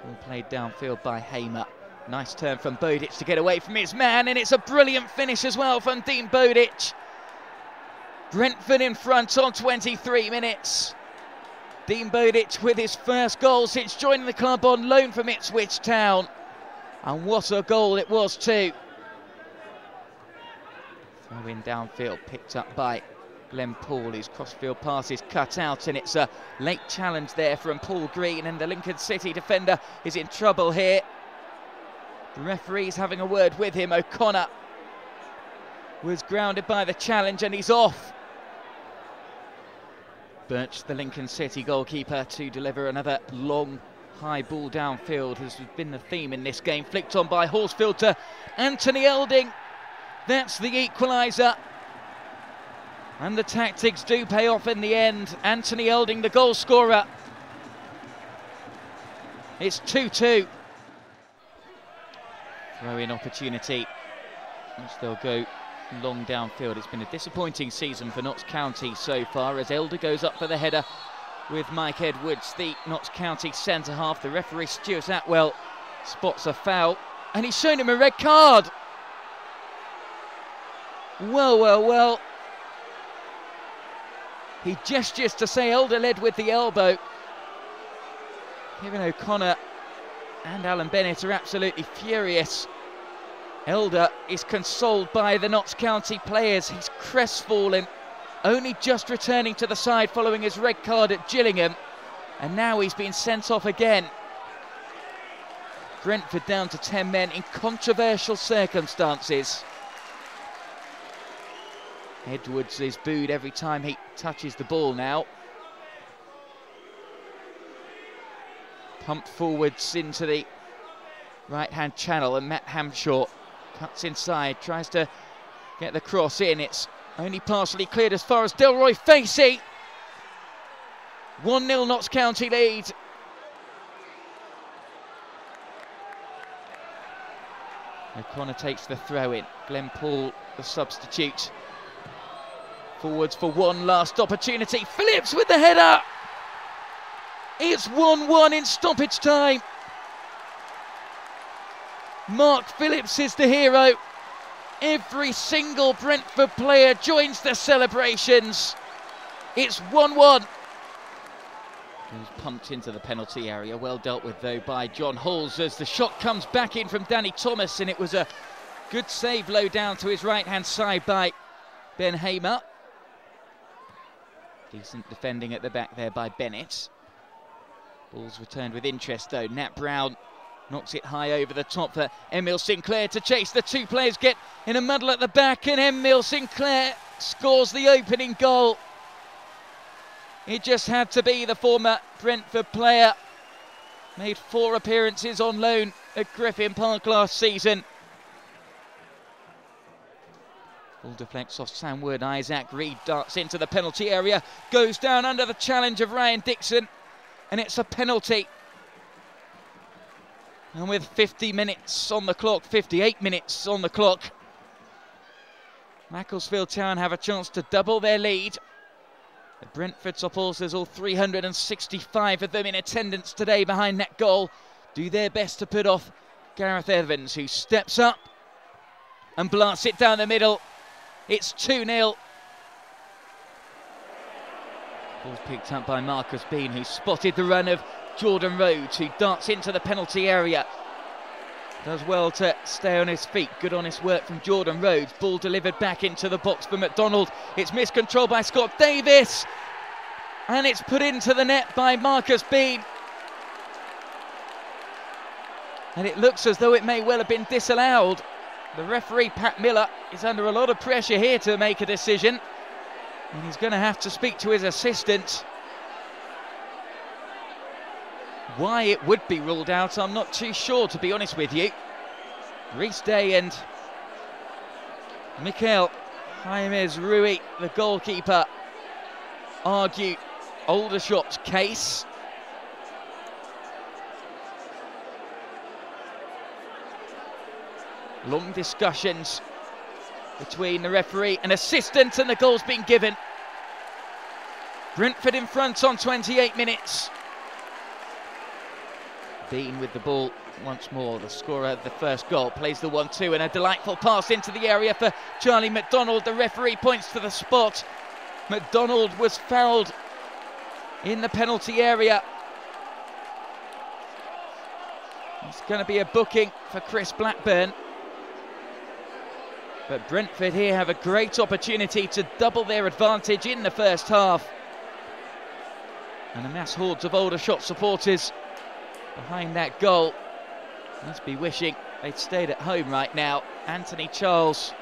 All played downfield by Hamer. Nice turn from Bodic to get away from his man, and it's a brilliant finish as well from Dean Bodic. Brentford in front on 23 minutes. Dean Bodic with his first goal since joining the club on loan from Ipswich Town. And what a goal it was too. Throw in downfield, picked up by Glenn Paul, whose crossfield pass is cut out, and it's a late challenge there from Paul Green, and the Lincoln City defender is in trouble here. The referee's having a word with him. O'Connor was grounded by the challenge, and he's off. Birch, the Lincoln City goalkeeper, to deliver another long high ball downfield, has been the theme in this game. Flicked on by Horsfield to Anthony Elding. That's the equaliser. And the tactics do pay off in the end. Anthony Elding, the goal scorer. It's 2-2. Throw-in opportunity, which they'll go long downfield. It's been a disappointing season for Notts County so far, as Elder goes up for the header with Mike Edwards, the Notts County centre-half. The referee, Stuart Atwell, spots a foul, and he's shown him a red card. Well. He gestures to say Elder led with the elbow. Kevin O'Connor and Alan Bennett are absolutely furious. Elder is consoled by the Notts County players. He's crestfallen, only just returning to the side following his red card at Gillingham, and now he's been sent off again. Brentford down to 10 men in controversial circumstances. Edwards is booed every time he touches the ball now. Pumped forwards into the right-hand channel, and Matt Hamshaw cuts inside, tries to get the cross in. It's only partially cleared as far as Delroy Facey. 1-0 Notts County lead. O'Connor takes the throw in. Glenn Paul, the substitute. Forwards for one last opportunity. Phillips with the header. It's 1-1 in stoppage time. Mark Phillips is the hero. Every single Brentford player joins the celebrations. It's 1-1. He was pumped into the penalty area. Well dealt with though by John Halls, as the shot comes back in from Danny Thomas, and it was a good save low down to his right hand side by Ben Hamer. Decent defending at the back there by Bennett. Ball's returned with interest though. Nat Brown knocks it high over the top for Emile Sinclair to chase. The two players get in a muddle at the back, and Emile Sinclair scores the opening goal. It just had to be. The former Brentford player made 4 appearances on loan at Griffin Park last season. Ball deflects off Sam Wood. Isaac Reed darts into the penalty area, goes down under the challenge of Ryan Dixon, and it's a penalty. And with 50 minutes on the clock, 58 minutes on the clock, Macclesfield Town have a chance to double their lead. The Brentford supporters, all 365 of them in attendance today behind that goal, do their best to put off Gareth Evans, who steps up and blasts it down the middle. It's 2-0. Ball's picked up by Marcus Bean, who spotted the run of Jordan Rhodes, who darts into the penalty area. Does well to stay on his feet. Good honest work from Jordan Rhodes. Ball delivered back into the box for McDonald. It's miscontrolled by Scott Davis, and it's put into the net by Marcus Bean. and it looks as though it may well have been disallowed. The referee, Pat Miller, is under a lot of pressure here to make a decision, and he's going to have to speak to his assistant. Why it would be ruled out, I'm not too sure, to be honest with you. Rhys Day and Mikel James Rui, the goalkeeper, argue Aldershot's case. Long discussions between the referee and assistant, and the goal's been given. Brentford in front on 28 minutes. Bean with the ball once more. The scorer of the first goal plays the 1-2, and a delightful pass into the area for Charlie McDonald. The referee points to the spot. McDonald was fouled in the penalty area. It's going to be a booking for Chris Blackburn. But Brentford here have a great opportunity to double their advantage in the first half. And a mass hordes of Aldershot supporters behind that goal must be wishing they'd stayed at home right now. Anthony Charles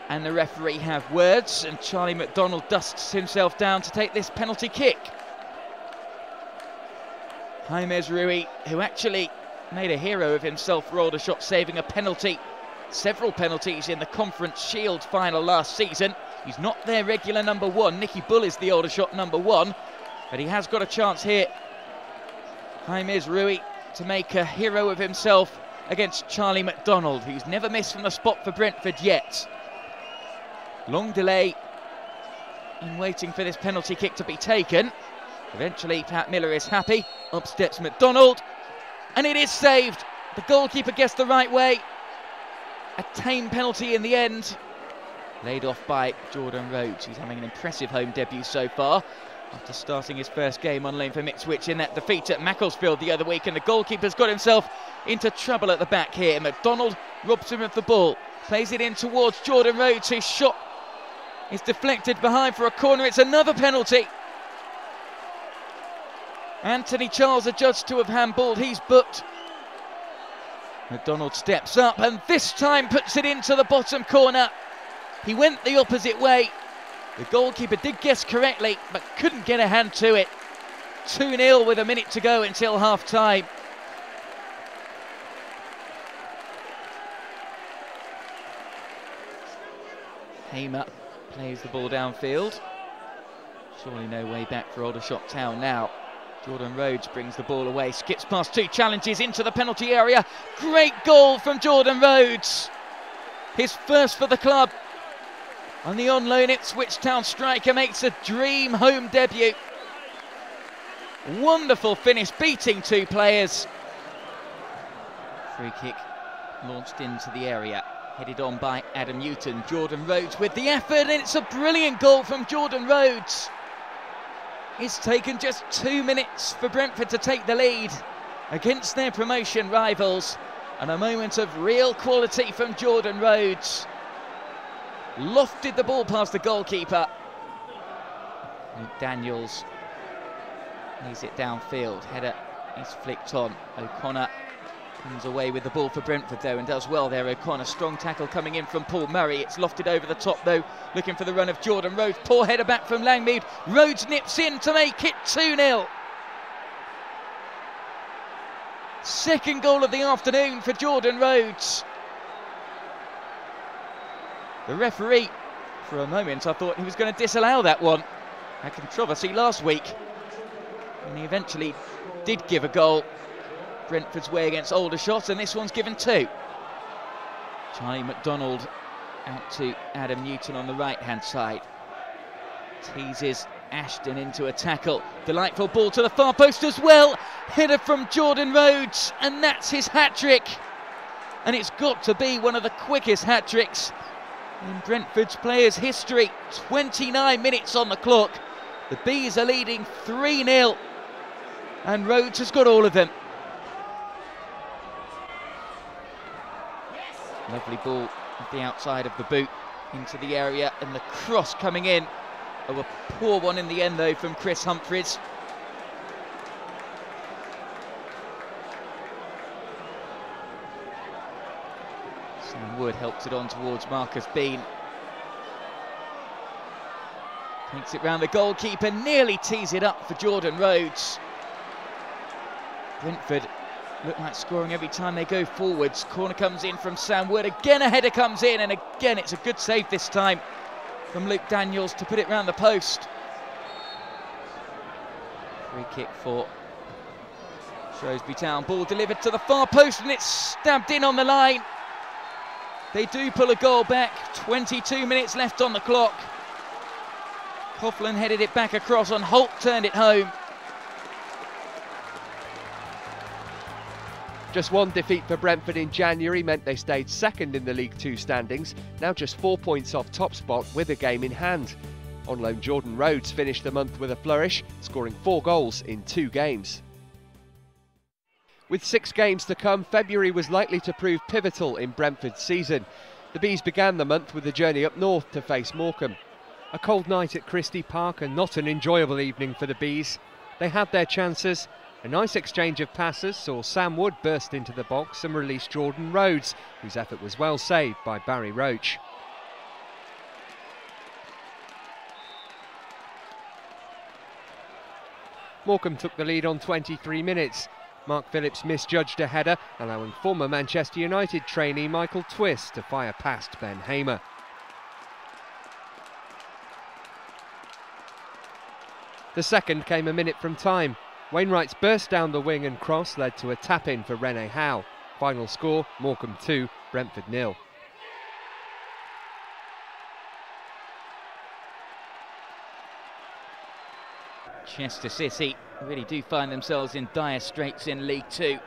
and the referee have words, and Charlie McDonald dusts himself down to take this penalty kick. James Rui, who actually made a hero of himself for Aldershot, saving a penalty, several penalties in the Conference Shield final last season. He's not their regular number one. Nicky Bull is the Aldershot number one, but he has got a chance here, James Rui, to make a hero of himself against Charlie McDonald, who's never missed from the spot for Brentford yet. Long delay in waiting for this penalty kick to be taken. Eventually Pat Miller is happy. Up steps McDonald, and it is saved. The goalkeeper gets the right way. A tame penalty in the end, laid off by Jordan Rhodes, who's having an impressive home debut so far after starting his first game on loan from Ipswich in that defeat at Macclesfield the other week. And the goalkeeper's got himself into trouble at the back here. McDonald robs him of the ball, plays it in towards Jordan Rhodes, whose shot is deflected behind for a corner. It's another penalty. Anthony Charles adjudged to have handballed. He's booked. McDonald steps up and this time puts it into the bottom corner. He went the opposite way. The goalkeeper did guess correctly, but couldn't get a hand to it. 2-0 with a minute to go until half-time. Hamer plays the ball downfield. Surely no way back for Aldershot Town now. Jordan Rhodes brings the ball away, skips past two challenges into the penalty area. Great goal from Jordan Rhodes. His first for the club. And the on-loan Ipswich Town striker makes a dream home debut. Wonderful finish, beating two players. Free kick launched into the area, headed on by Adam Newton. Jordan Rhodes with the effort, and it's a brilliant goal from Jordan Rhodes. It's taken just 2 minutes for Brentford to take the lead against their promotion rivals, and a moment of real quality from Jordan Rhodes. Lofted the ball past the goalkeeper. Luke Daniels lays it downfield. Header is flicked on. O'Connor comes away with the ball for Brentford though, and does well there. O'Connor, strong tackle coming in from Paul Murray. It's lofted over the top though, looking for the run of Jordan Rhodes. Poor header back from Langmead. Rhodes nips in to make it 2-0. Second goal of the afternoon for Jordan Rhodes. The referee, for a moment, I thought he was going to disallow that one. Had controversy last week, and he eventually did give a goal Brentford's way against Aldershot, and this one's given 2. Charlie McDonald out to Adam Newton on the right-hand side. Teases Ashton into a tackle. Delightful ball to the far post as well. Header from Jordan Rhodes, and that's his hat-trick. And it's got to be one of the quickest hat-tricks in Brentford's players' history. 29 minutes on the clock. The Bees are leading 3-0, and Rhodes has got all of them. Lovely ball at the outside of the boot into the area, and the cross coming in. Oh, a poor one in the end though from Chris Humphreys. Sam Wood helps it on towards Marcus Bean. Takes it round the goalkeeper, nearly tees it up for Jordan Rhodes. Brentford look like scoring every time they go forwards. Corner comes in from Sam Wood, again a header comes in, and again it's a good save this time from Luke Daniels to put it round the post. Free kick for Shrewsbury Town, ball delivered to the far post and it's stabbed in on the line. They do pull a goal back, 22 minutes left on the clock. Coughlin headed it back across and Halt turned it home. Just one defeat for Brentford in January meant they stayed second in the League Two standings, now just 4 points off top spot with a game in hand. On loan Jordan Rhodes finished the month with a flourish, scoring 4 goals in 2 games. With 6 games to come, February was likely to prove pivotal in Brentford's season. The Bees began the month with a journey up north to face Morecambe. A cold night at Christie Park and not an enjoyable evening for the Bees. They had their chances. A nice exchange of passes saw Sam Wood burst into the box and release Jordan Rhodes, whose effort was well saved by Barry Roach. Morecambe took the lead on 23 minutes. Mark Phillips misjudged a header, allowing former Manchester United trainee Michael Twist to fire past Ben Hamer. The second came a minute from time. Wainwright's burst down the wing and cross led to a tap-in for Rene Howe. Final score, Morecambe 2, Brentford 0. Chester City really do find themselves in dire straits in League Two.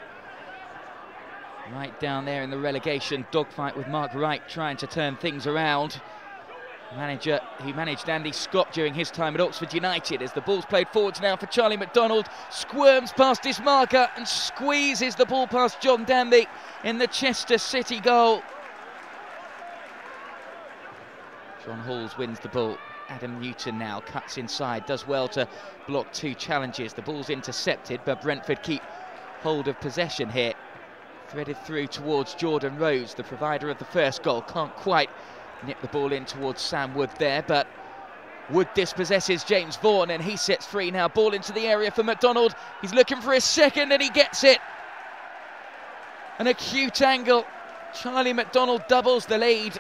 Right down there in the relegation dogfight with Mark Wright trying to turn things around. Manager who managed Andy Scott during his time at Oxford United, as the ball's played forwards now for Charlie McDonald, squirms past his marker and squeezes the ball past John Danby in the Chester City goal. John Halls wins the ball. Adam Newton now cuts inside, does well to block 2 challenges. The ball's intercepted, but Brentford keep hold of possession here. Threaded through towards Jordan Rhodes, the provider of the first goal. Can't quite nip the ball in towards Sam Wood there, but Wood dispossesses James Vaughan and he sets free now. Ball into the area for McDonald. He's looking for his second and he gets it. An acute angle. Charlie McDonald doubles the lead.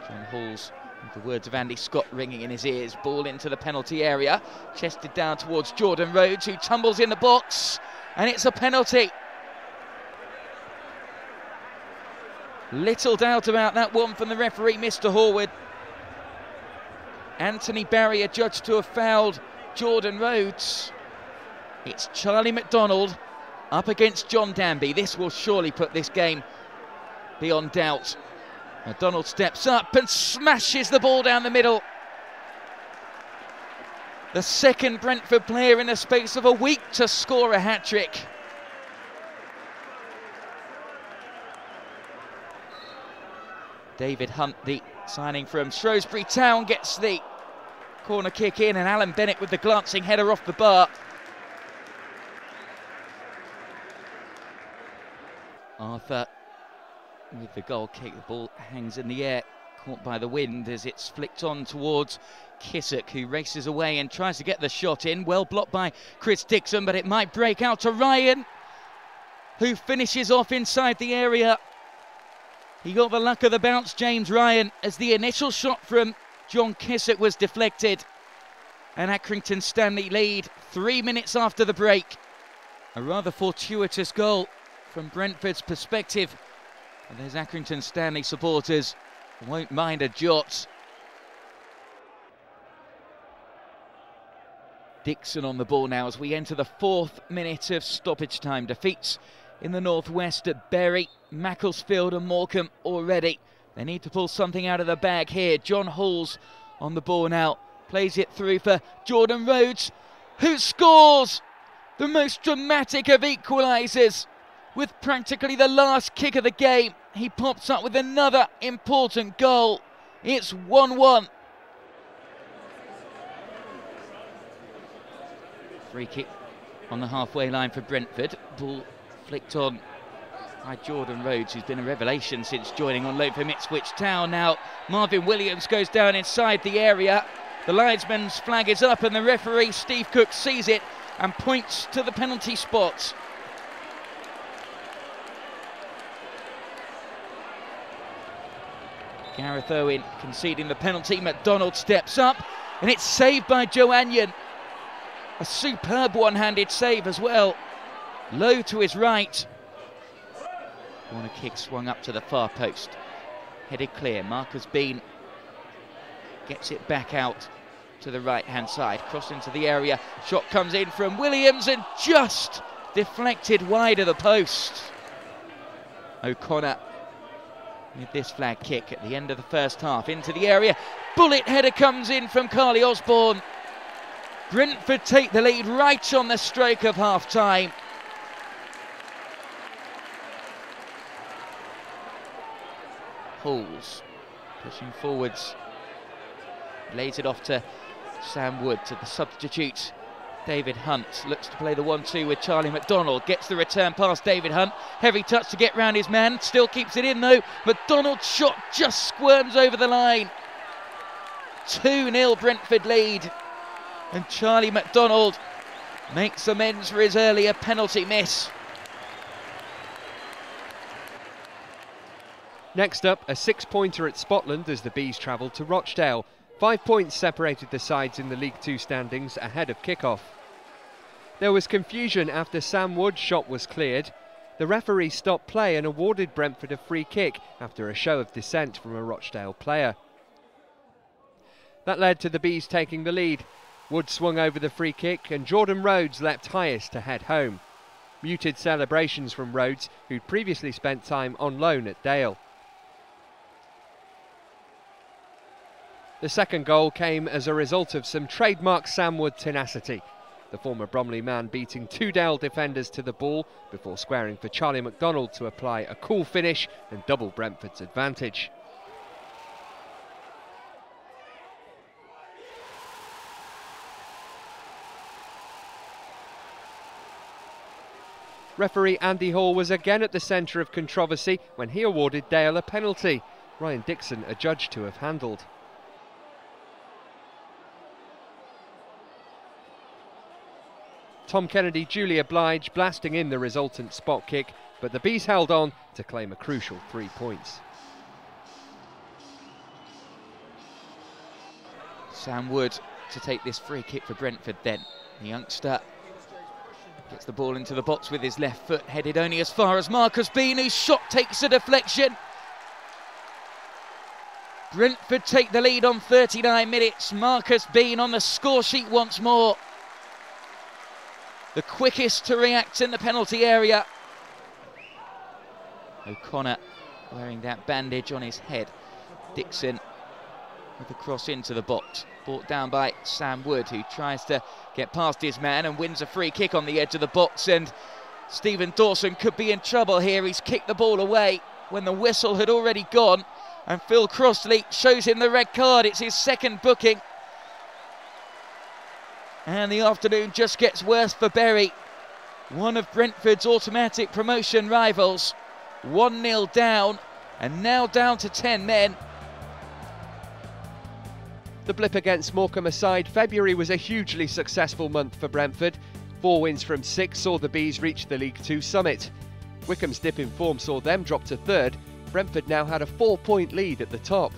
John Halls, with the words of Andy Scott ringing in his ears. Ball into the penalty area. Chested down towards Jordan Rhodes, who tumbles in the box. And it's a penalty. Little doubt about that one from the referee, Mr. Horwood. Anthony Barry adjudged to have fouled Jordan Rhodes. It's Charlie McDonald up against John Danby. This will surely put this game beyond doubt. McDonald steps up and smashes the ball down the middle. The second Brentford player in the space of a week to score a hat-trick. David Hunt, the signing from Shrewsbury Town, gets the corner kick in, and Alan Bennett with the glancing header off the bar. Arthur with the goal kick. The ball hangs in the air, caught by the wind as it's flicked on towards Kissock, who races away and tries to get the shot in. Well blocked by Chris Dixon, but it might break out to Ryan, who finishes off inside the area. He got the luck of the bounce, James Ryan, as the initial shot from John Kissock was deflected. And Accrington Stanley lead 3 minutes after the break. A rather fortuitous goal from Brentford's perspective. And those Accrington Stanley supporters won't mind a jot. Dixon on the ball now as we enter the 4th minute of stoppage time. Defeats in the northwest at Bury, Macclesfield and Morecambe already. They need to pull something out of the bag here. John Halls on the ball now. Plays it through for Jordan Rhodes, who scores the most dramatic of equalisers. With practically the last kick of the game, he pops up with another important goal. It's 1-1. Free kick on the halfway line for Brentford. Ball flicked on by Jordan Rhodes, who's been a revelation since joining on loan from Ipswich Town. Now Marvin Williams goes down inside the area. The linesman's flag is up and the referee, Steve Cook, sees it and points to the penalty spot. Gareth Owen conceding the penalty. McDonald steps up and it's saved by Joannion. A superb one-handed save as well. Low to his right. Corner kick swung up to the far post. Headed clear. Marcus Bean gets it back out to the right-hand side. Cross into the area. Shot comes in from Williams and just deflected wide of the post. O'Connor with this flag kick at the end of the first half into the area. Bullet header comes in from Carly Osborne. Brentford take the lead right on the stroke of half-time. Halls pushing forwards, lays it off to Sam Wood, to the substitute David Hunt. Looks to play the 1-2 with Charlie McDonald. Gets the return past David Hunt. Heavy touch to get round his man. Still keeps it in though. McDonald's shot just squirms over the line. 2-0 Brentford lead. And Charlie McDonald makes amends for his earlier penalty miss. Next up, a 6-pointer at Spotland as the Bees travelled to Rochdale. 5 points separated the sides in the League Two standings ahead of kick-off. There was confusion after Sam Wood's shot was cleared. The referee stopped play and awarded Brentford a free kick after a show of dissent from a Rochdale player. That led to the Bees taking the lead. Wood swung over the free kick and Jordan Rhodes leapt highest to head home. Muted celebrations from Rhodes, who'd previously spent time on loan at Dale. The second goal came as a result of some trademark Sam Wood tenacity. The former Bromley man beating 2 Dale defenders to the ball before squaring for Charlie McDonald to apply a cool finish and double Brentford's advantage. Referee Andy Hall was again at the centre of controversy when he awarded Dale a penalty. Ryan Dixon adjudged to have handled. Tom Kennedy duly obliged, blasting in the resultant spot kick, but the Bees held on to claim a crucial 3 points. Sam Wood to take this free kick for Brentford then. The youngster gets the ball into the box with his left foot, headed only as far as Marcus Bean, whose shot takes a deflection. Brentford take the lead on 39 minutes. Marcus Bean on the score sheet once more. The quickest to react in the penalty area. O'Connor wearing that bandage on his head. Dixon with the cross into the box. Brought down by Sam Wood, who tries to get past his man and wins a free kick on the edge of the box. And Stephen Dawson could be in trouble here. He's kicked the ball away when the whistle had already gone. And Phil Crossley shows him the red card. It's his second booking. And the afternoon just gets worse for Bury. One of Brentford's automatic promotion rivals. 1-0 down, and now down to 10 men. The blip against Morecambe aside, February was a hugely successful month for Brentford. 4 wins from 6 saw the Bees reach the League Two summit. Wycombe's dip in form saw them drop to 3rd. Brentford now had a 4-point lead at the top.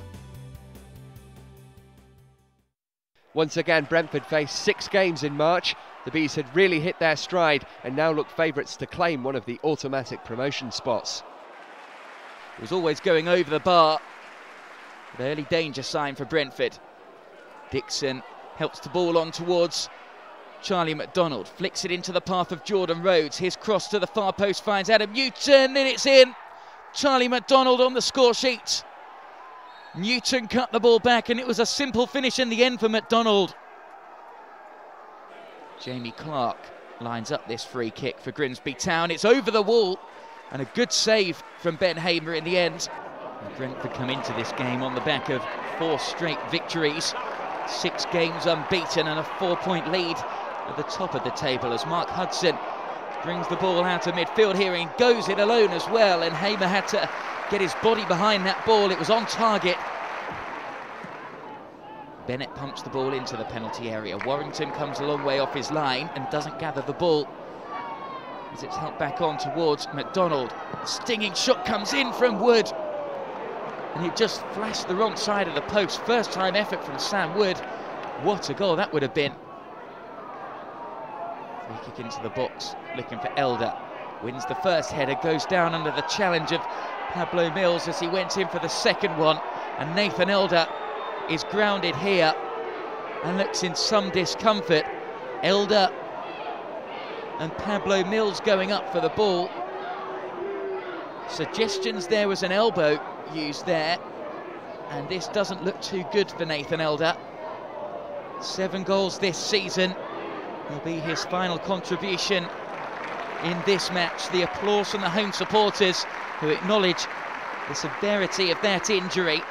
Once again, Brentford faced 6 games in March. The Bees had really hit their stride and now look favourites to claim one of the automatic promotion spots. It was always going over the bar. An early danger sign for Brentford. Dixon helps the ball on towards Charlie McDonald. Flicks it into the path of Jordan Rhodes. His cross to the far post finds Adam Newton, and it's in. Charlie McDonald on the score sheet. Newton cut the ball back and it was a simple finish in the end for McDonald. Jamie Clark lines up this free kick for Grimsby Town. It's over the wall and a good save from Ben Hamer in the end. And Brentford come into this game on the back of 4 straight victories. 6 games unbeaten and a 4-point lead at the top of the table as Mark Hudson brings the ball out of midfield here and goes it alone as well, and Hamer had to get his body behind that ball. It was on target. Bennett pumps the ball into the penalty area. Warrington comes a long way off his line and doesn't gather the ball as it's helped back on towards McDonald. Stinging shot comes in from Wood, and it just flashed the wrong side of the post. First time effort from Sam Wood. What a goal that would have been. Free kick into the box, looking for Elder. Wins the first header, goes down under the challenge of Pablo Mills as he went in for the second one, and Nathan Elder is grounded here and looks in some discomfort. Elder and Pablo Mills going up for the ball. Suggestions there was an elbow used there, and this doesn't look too good for Nathan Elder. 7 goals this season will be his final contribution in this match. The applause from the home supporters who acknowledge the severity of that injury.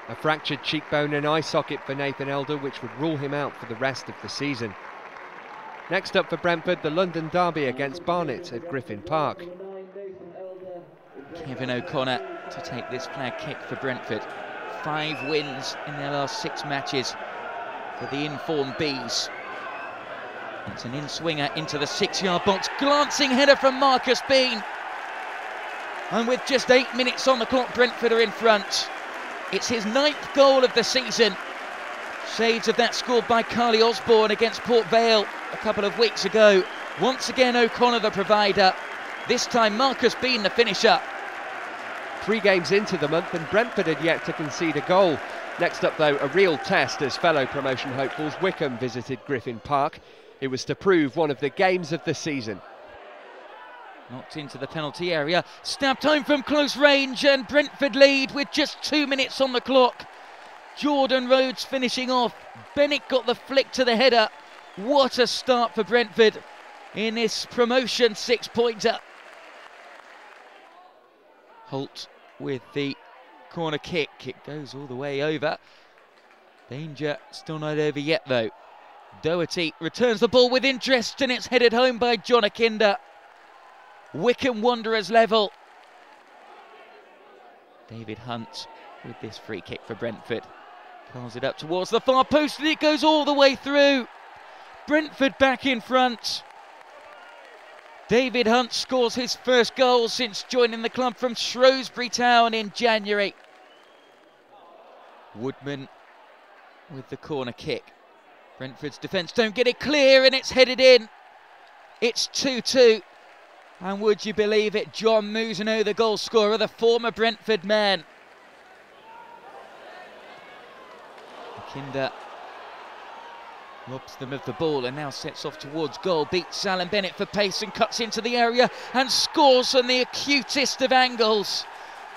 A fractured cheekbone and eye socket for Nathan Elder, which would rule him out for the rest of the season. Next up for Brentford, the London derby against Barnet at Griffin Park. Kevin O'Connor to take this flag kick for Brentford. 5 wins in their last 6 matches for the informed Bees. It's an in-swinger into the 6-yard box. Glancing header from Marcus Bean. And with just 8 minutes on the clock, Brentford are in front. It's his 9th goal of the season. Shades of that scored by Carly Osborne against Port Vale a couple of weeks ago. Once again, O'Connor the provider. This time, Marcus Bean the finisher. 3 games into the month and Brentford had yet to concede a goal. Next up though, a real test as fellow promotion hopefuls Wycombe visited Griffin Park. It was to prove one of the games of the season. Knocked into the penalty area, stabbed home from close range, and Brentford lead with just 2 minutes on the clock. Jordan Rhodes finishing off. Bennett got the flick to the header. What a start for Brentford in this promotion 6-pointer. Halt with the corner kick. It goes all the way over. Danger still not over yet though. Doherty returns the ball with interest, and it's headed home by John Akinda. Wycombe Wanderers level. David Hunt with this free kick for Brentford. Curls it up towards the far post, and it goes all the way through. Brentford back in front. David Hunt scores his first goal since joining the club from Shrewsbury Town in January. Woodman with the corner kick. Brentford's defence don't get it clear, and it's headed in. It's 2-2. And would you believe it, John Mousino, the goal scorer, the former Brentford man. Akinda robs them of the ball and now sets off towards goal. Beats Alan Bennett for pace and cuts into the area and scores on the acutest of angles.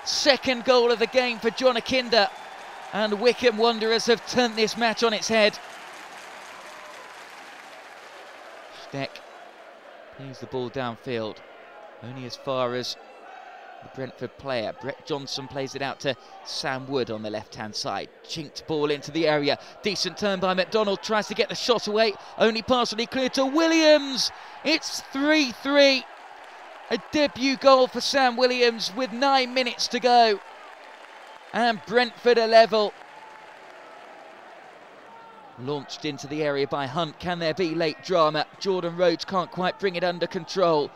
Second goal of the game for John Akinda. And Wycombe Wanderers have turned this match on its head. Steck plays the ball downfield, only as far as the Brentford player. Brett Johnson plays it out to Sam Wood on the left-hand side. Chinked ball into the area. Decent turn by McDonald. Tries to get the shot away. Only partially clear to Williams. It's 3-3. A debut goal for Sam Williams with 9 minutes to go. And Brentford are level. Launched into the area by Hunt. Can there be late drama? Jordan Rhodes can't quite bring it under control.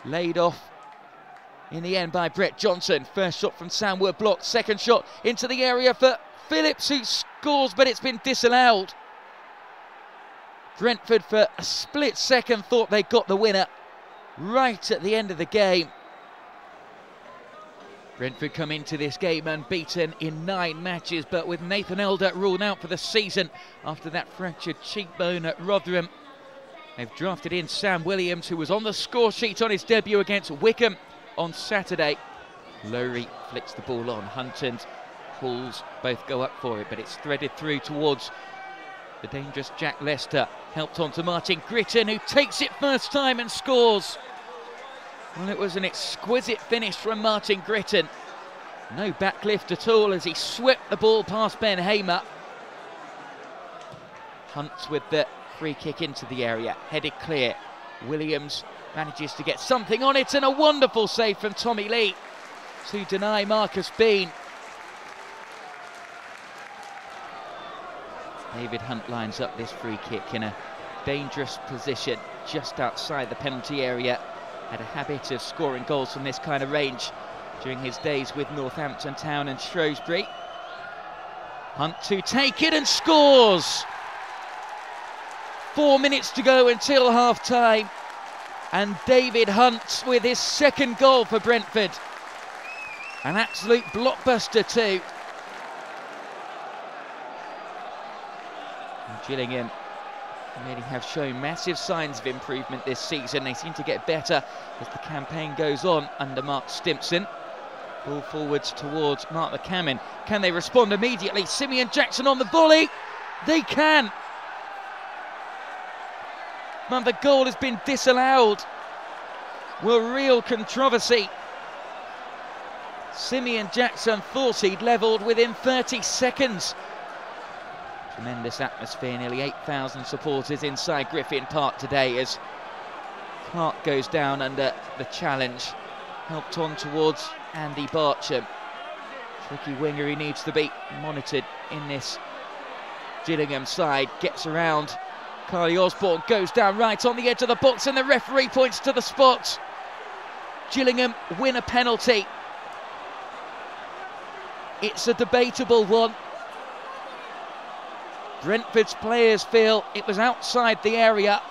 Laid off in the end by Brett Johnson. First shot from Sam Wood blocked. Second shot into the area for Phillips, who scores, but it's been disallowed. Brentford for a split second thought they got the winner right at the end of the game. Brentford come into this game unbeaten in 9 matches, but with Nathan Elder ruled out for the season after that fractured cheekbone at Rotherham. They've drafted in Sam Williams, who was on the score sheet on his debut against Wycombe on Saturday. Lowry flicks the ball on. Hunt and Halls both go up for it, but it's threaded through towards the dangerous Jack Lester. Helped on to Martin Gritton, who takes it first time and scores. Well, it was an exquisite finish from Martin Gritton. No backlift at all as he swept the ball past Ben Hamer. Hunt with the free kick into the area, headed clear. Williams manages to get something on it, and a wonderful save from Tommy Lee to deny Marcus Bean. David Hunt lines up this free kick in a dangerous position just outside the penalty area. Had a habit of scoring goals from this kind of range during his days with Northampton Town and Shrewsbury. Hunt to take it and scores! 4 minutes to go until half-time, and David Hunt with his second goal for Brentford. An absolute blockbuster too. And Gillingham really have shown massive signs of improvement this season. They seem to get better as the campaign goes on under Mark Stimpson. Ball forwards towards Mark McCammon. Can they respond immediately? Simeon Jackson on the volley. They can. But the goal has been disallowed. Well, real controversy. Simeon Jackson thought he'd levelled within 30 seconds. Tremendous atmosphere, nearly 8,000 supporters inside Griffin Park today as Clark goes down under the challenge. Helped on towards Andy Barcham. Tricky winger, he needs to be monitored in this Gillingham side. Gets around. Carly Osborne goes down right on the edge of the box, and the referee points to the spot. Gillingham win a penalty. It's a debatable one. Brentford's players feel it was outside the area.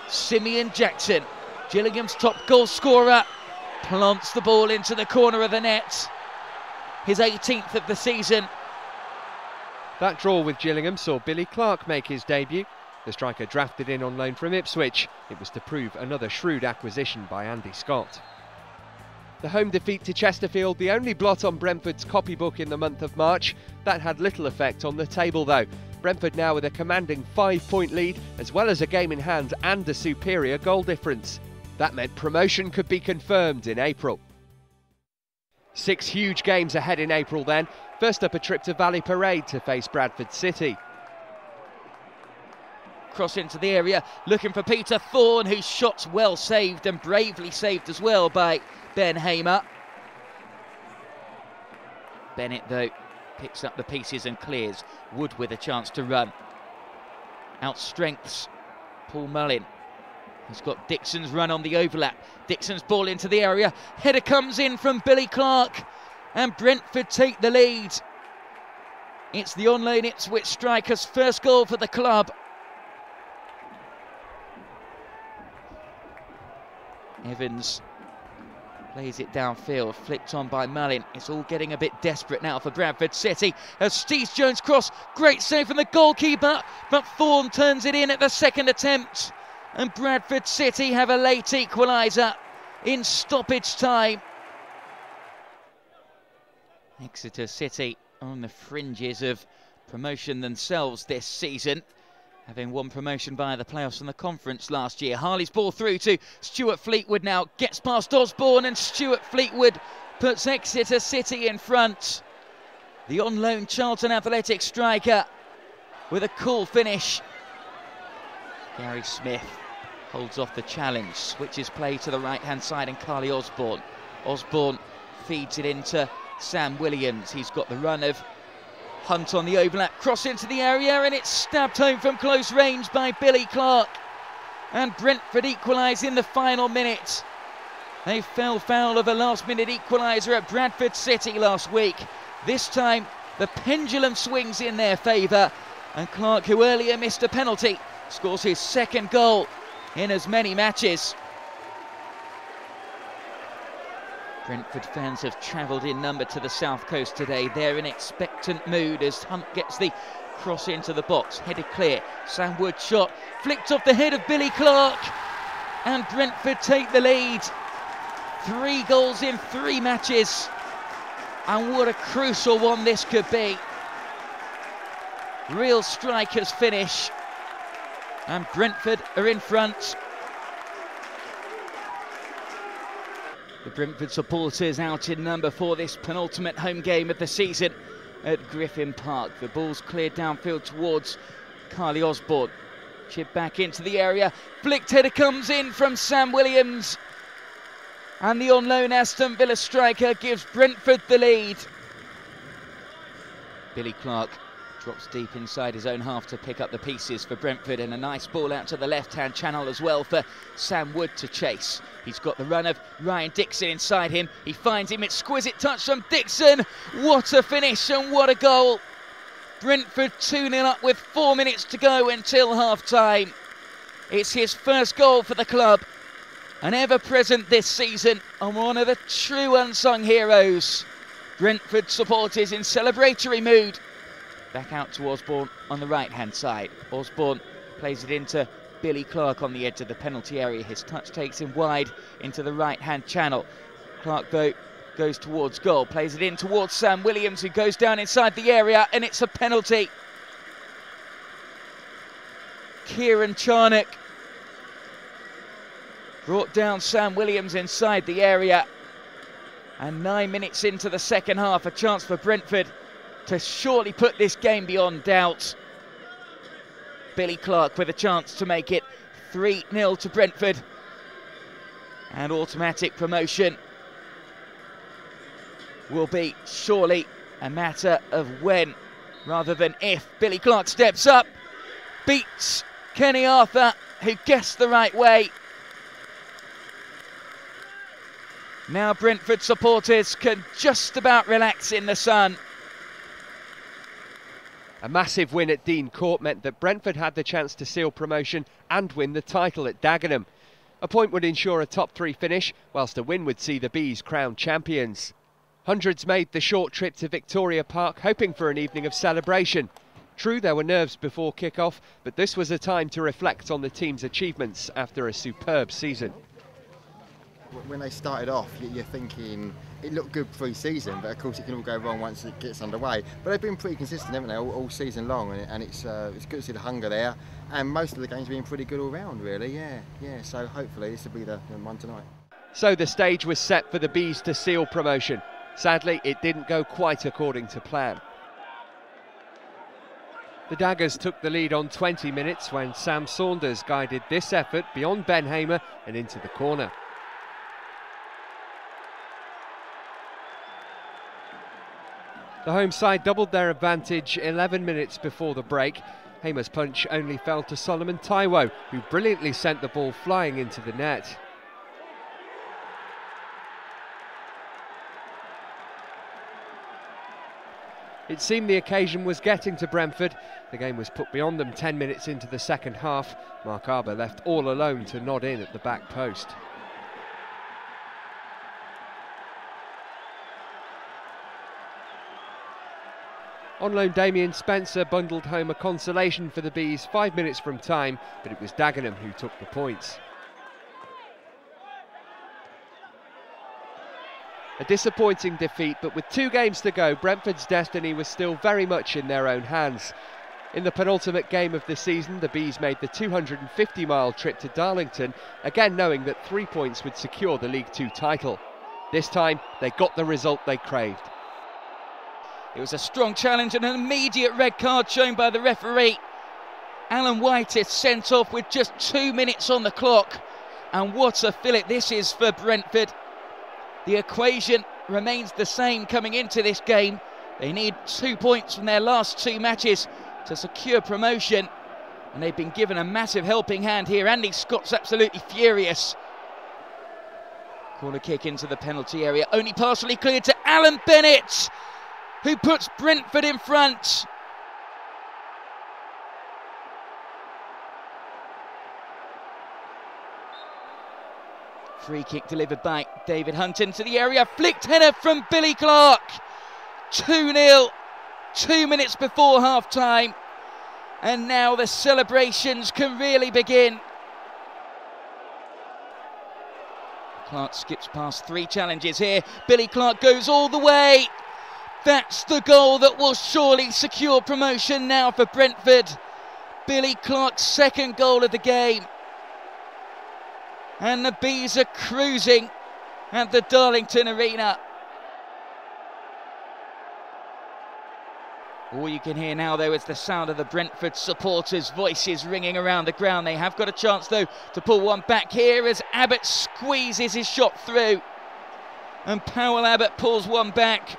Simeon Jackson, Gillingham's top goal scorer, plants the ball into the corner of the net. His 18th of the season. That draw with Gillingham saw Billy Clark make his debut. The striker drafted in on loan from Ipswich. It was to prove another shrewd acquisition by Andy Scott. The home defeat to Chesterfield, the only blot on Brentford's copybook in the month of March. That had little effect on the table though. Brentford now with a commanding 5-point lead, as well as a game in hand and a superior goal difference. That meant promotion could be confirmed in April. 6 huge games ahead in April then. First up, a trip to Valley Parade to face Bradford City. Cross into the area, looking for Peter Thorne, whose shot's well saved and bravely saved as well by Ben Hamer. Bennett, though, picks up the pieces and clears. Wood with a chance to run. Outstrengths Paul Mullin. He's got Dixon's run on the overlap. Dixon's ball into the area. Header comes in from Billy Clark, and Brentford take the lead. It's the on-loan Ipswich striker's first goal for the club. Evans plays it downfield, flicked on by Mullin. It's all getting a bit desperate now for Bradford City as Steve Jones cross, great save from the goalkeeper, but Thorne turns it in at the second attempt, and Bradford City have a late equaliser in stoppage time. Exeter City on the fringes of promotion themselves this season, having won promotion via the playoffs from the conference last year. Harley's ball through to Stuart Fleetwood now, gets past Osborne, and Stuart Fleetwood puts Exeter City in front. The on-loan Charlton Athletic striker with a cool finish. Gary Smith holds off the challenge, switches play to the right-hand side, and Carly Osborne. Osborne feeds it into Sam Williams. He's got the run of Hunt on the overlap, cross into the area, and it's stabbed home from close range by Billy Clark. And Brentford equalise in the final minute. They fell foul of a last-minute equaliser at Bradford City last week. This time, the pendulum swings in their favour, and Clark, who earlier missed a penalty, scores his second goal in as many matches. Brentford fans have travelled in number to the south coast today. They're in expectant mood as Hunt gets the cross into the box. Headed clear. Sam Wood shot. Flicked off the head of Billy Clark. And Brentford take the lead. 3 goals in 3 matches. And what a crucial one this could be. Real strikers finish. And Brentford are in front. The Brentford supporters out in number for this penultimate home game of the season at Griffin Park. The ball's cleared downfield towards Carly Osborne. Chip back into the area. Flicked header comes in from Sam Williams. And the on loan Aston Villa striker gives Brentford the lead. Billy Clark drops deep inside his own half to pick up the pieces for Brentford, and a nice ball out to the left-hand channel as well for Sam Wood to chase. He's got the run of Ryan Dixon inside him. He finds him, exquisite touch from Dixon. What a finish and what a goal. Brentford 2-0 up with 4 minutes to go until half-time. It's his first goal for the club, and ever present this season, and one of the true unsung heroes. Brentford supporters in celebratory mood. Back out to Osborne on the right-hand side. Osborne plays it into Billy Clark on the edge of the penalty area. His touch takes him wide into the right-hand channel. Clark, though, goes towards goal, plays it in towards Sam Williams, who goes down inside the area, and it's a penalty. Kieran Charnock brought down Sam Williams inside the area. And 9 minutes into the second half, a chance for Brentford to surely put this game beyond doubt. Billy Clark with a chance to make it 3-0 to Brentford. And automatic promotion will be surely a matter of when rather than if. Billy Clark steps up, beats Kenny Arthur, who guessed the right way. Now Brentford supporters can just about relax in the sun. A massive win at Dean Court meant that Brentford had the chance to seal promotion and win the title at Dagenham. A point would ensure a top 3 finish, whilst a win would see the Bees crowned champions. Hundreds made the short trip to Victoria Park, hoping for an evening of celebration. True, there were nerves before kick-off, but this was a time to reflect on the team's achievements after a superb season. When they started off, you're thinking it looked good pre-season, but of course it can all go wrong once it gets underway. But they've been pretty consistent, haven't they, all season long, and it's good to see the hunger there. And most of the games have been pretty good all round, really. Yeah. So hopefully this will be the one tonight. So the stage was set for the Bees to seal promotion. Sadly, it didn't go quite according to plan. The Daggers took the lead on 20 minutes when Sam Saunders guided this effort beyond Ben Hamer and into the corner. The home side doubled their advantage 11 minutes before the break. Hamer's punch only fell to Solomon Taiwo, who brilliantly sent the ball flying into the net. It seemed the occasion was getting to Brentford. The game was put beyond them 10 minutes into the second half. Mark Arbour left all alone to nod in at the back post. On loan Damien Spencer bundled home a consolation for the Bees 5 minutes from time, but it was Dagenham who took the points. A disappointing defeat, but with 2 games to go, Brentford's destiny was still very much in their own hands. In the penultimate game of the season, the Bees made the 250-mile trip to Darlington, again knowing that 3 points would secure the League Two title. This time, they got the result they craved. It was a strong challenge and an immediate red card shown by the referee. Alan White is sent off with just 2 minutes on the clock. And what a fillet this is for Brentford. The equation remains the same coming into this game. They need 2 points from their last 2 matches to secure promotion. And they've been given a massive helping hand here. Andy Scott's absolutely furious. Corner kick into the penalty area, only partially cleared to Alan Bennett, who puts Brentford in front. Free kick delivered by David Hunt into the area. Flicked header from Billy Clark. 2-0, 2 minutes before half-time. And now the celebrations can really begin. Clark skips past 3 challenges here. Billy Clark goes all the way. That's the goal that will surely secure promotion now for Brentford. Billy Clark's 2nd goal of the game. And the Bees are cruising at the Darlington Arena. All you can hear now, though, is the sound of the Brentford supporters' voices ringing around the ground. They have got a chance, though, to pull one back here as Abbott squeezes his shot through. And Powell Abbott pulls one back.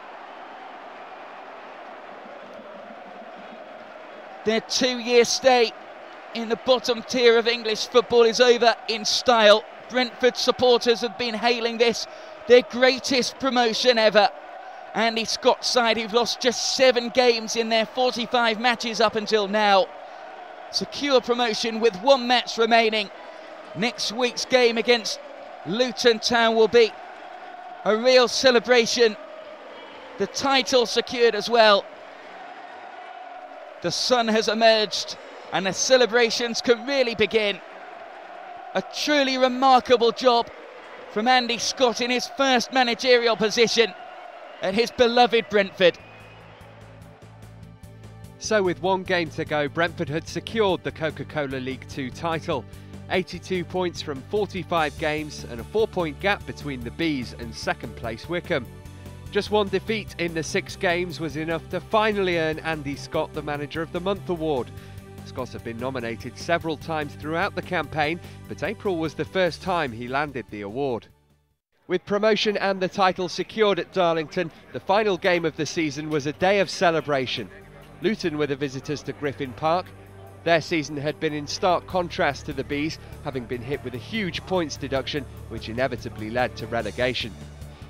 Their 2-year stay in the bottom tier of English football is over in style. Brentford supporters have been hailing this their greatest promotion ever. Andy Scott's side, who've lost just 7 games in their 45 matches up until now, secure promotion with 1 match remaining. Next week's game against Luton Town will be a real celebration. The title secured as well. The sun has emerged and the celebrations can really begin. A truly remarkable job from Andy Scott in his first managerial position at his beloved Brentford. So with 1 game to go, Brentford had secured the Coca-Cola League 2 title. 82 points from 45 games and a 4-point gap between the Bees and second place Wycombe. Just 1 defeat in the 6 games was enough to finally earn Andy Scott the Manager of the Month award. Scott had been nominated several times throughout the campaign, but April was the first time he landed the award. With promotion and the title secured at Darlington, the final game of the season was a day of celebration. Luton were the visitors to Griffin Park. Their season had been in stark contrast to the Bees, having been hit with a huge points deduction, which inevitably led to relegation.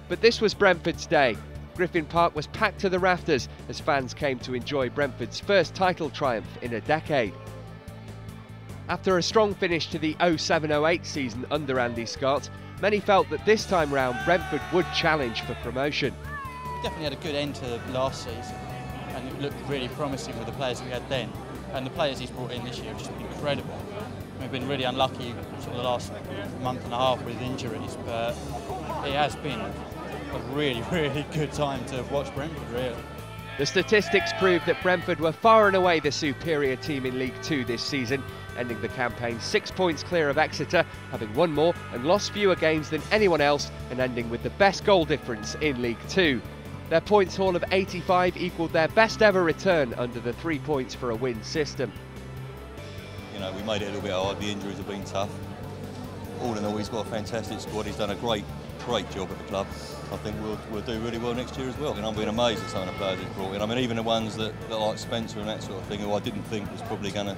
But this was Brentford's day. Griffin Park was packed to the rafters as fans came to enjoy Brentford's first title triumph in a decade. After a strong finish to the 07-08 season under Andy Scott, many felt that this time round Brentford would challenge for promotion. We definitely had a good end to last season and it looked really promising with the players we had then, and the players he's brought in this year have just been incredible. We've been really unlucky for the last month and a half with injuries, but it has been a really, really good time to watch Brentford, really. The statistics proved that Brentford were far and away the superior team in League 2 this season, ending the campaign 6 points clear of Exeter, having won more and lost fewer games than anyone else, and ending with the best goal difference in League 2. Their points haul of 85 equalled their best ever return under the 3 points for a win system. You know, we made it a little bit hard, the injuries have been tough. All in all, he's got a fantastic squad, he's done a great job at the club. I think we'll do really well next year as well. And I've been amazed at some of the players he's brought in. I mean, even the ones that like Spencer and that sort of thing, who I didn't think was probably going to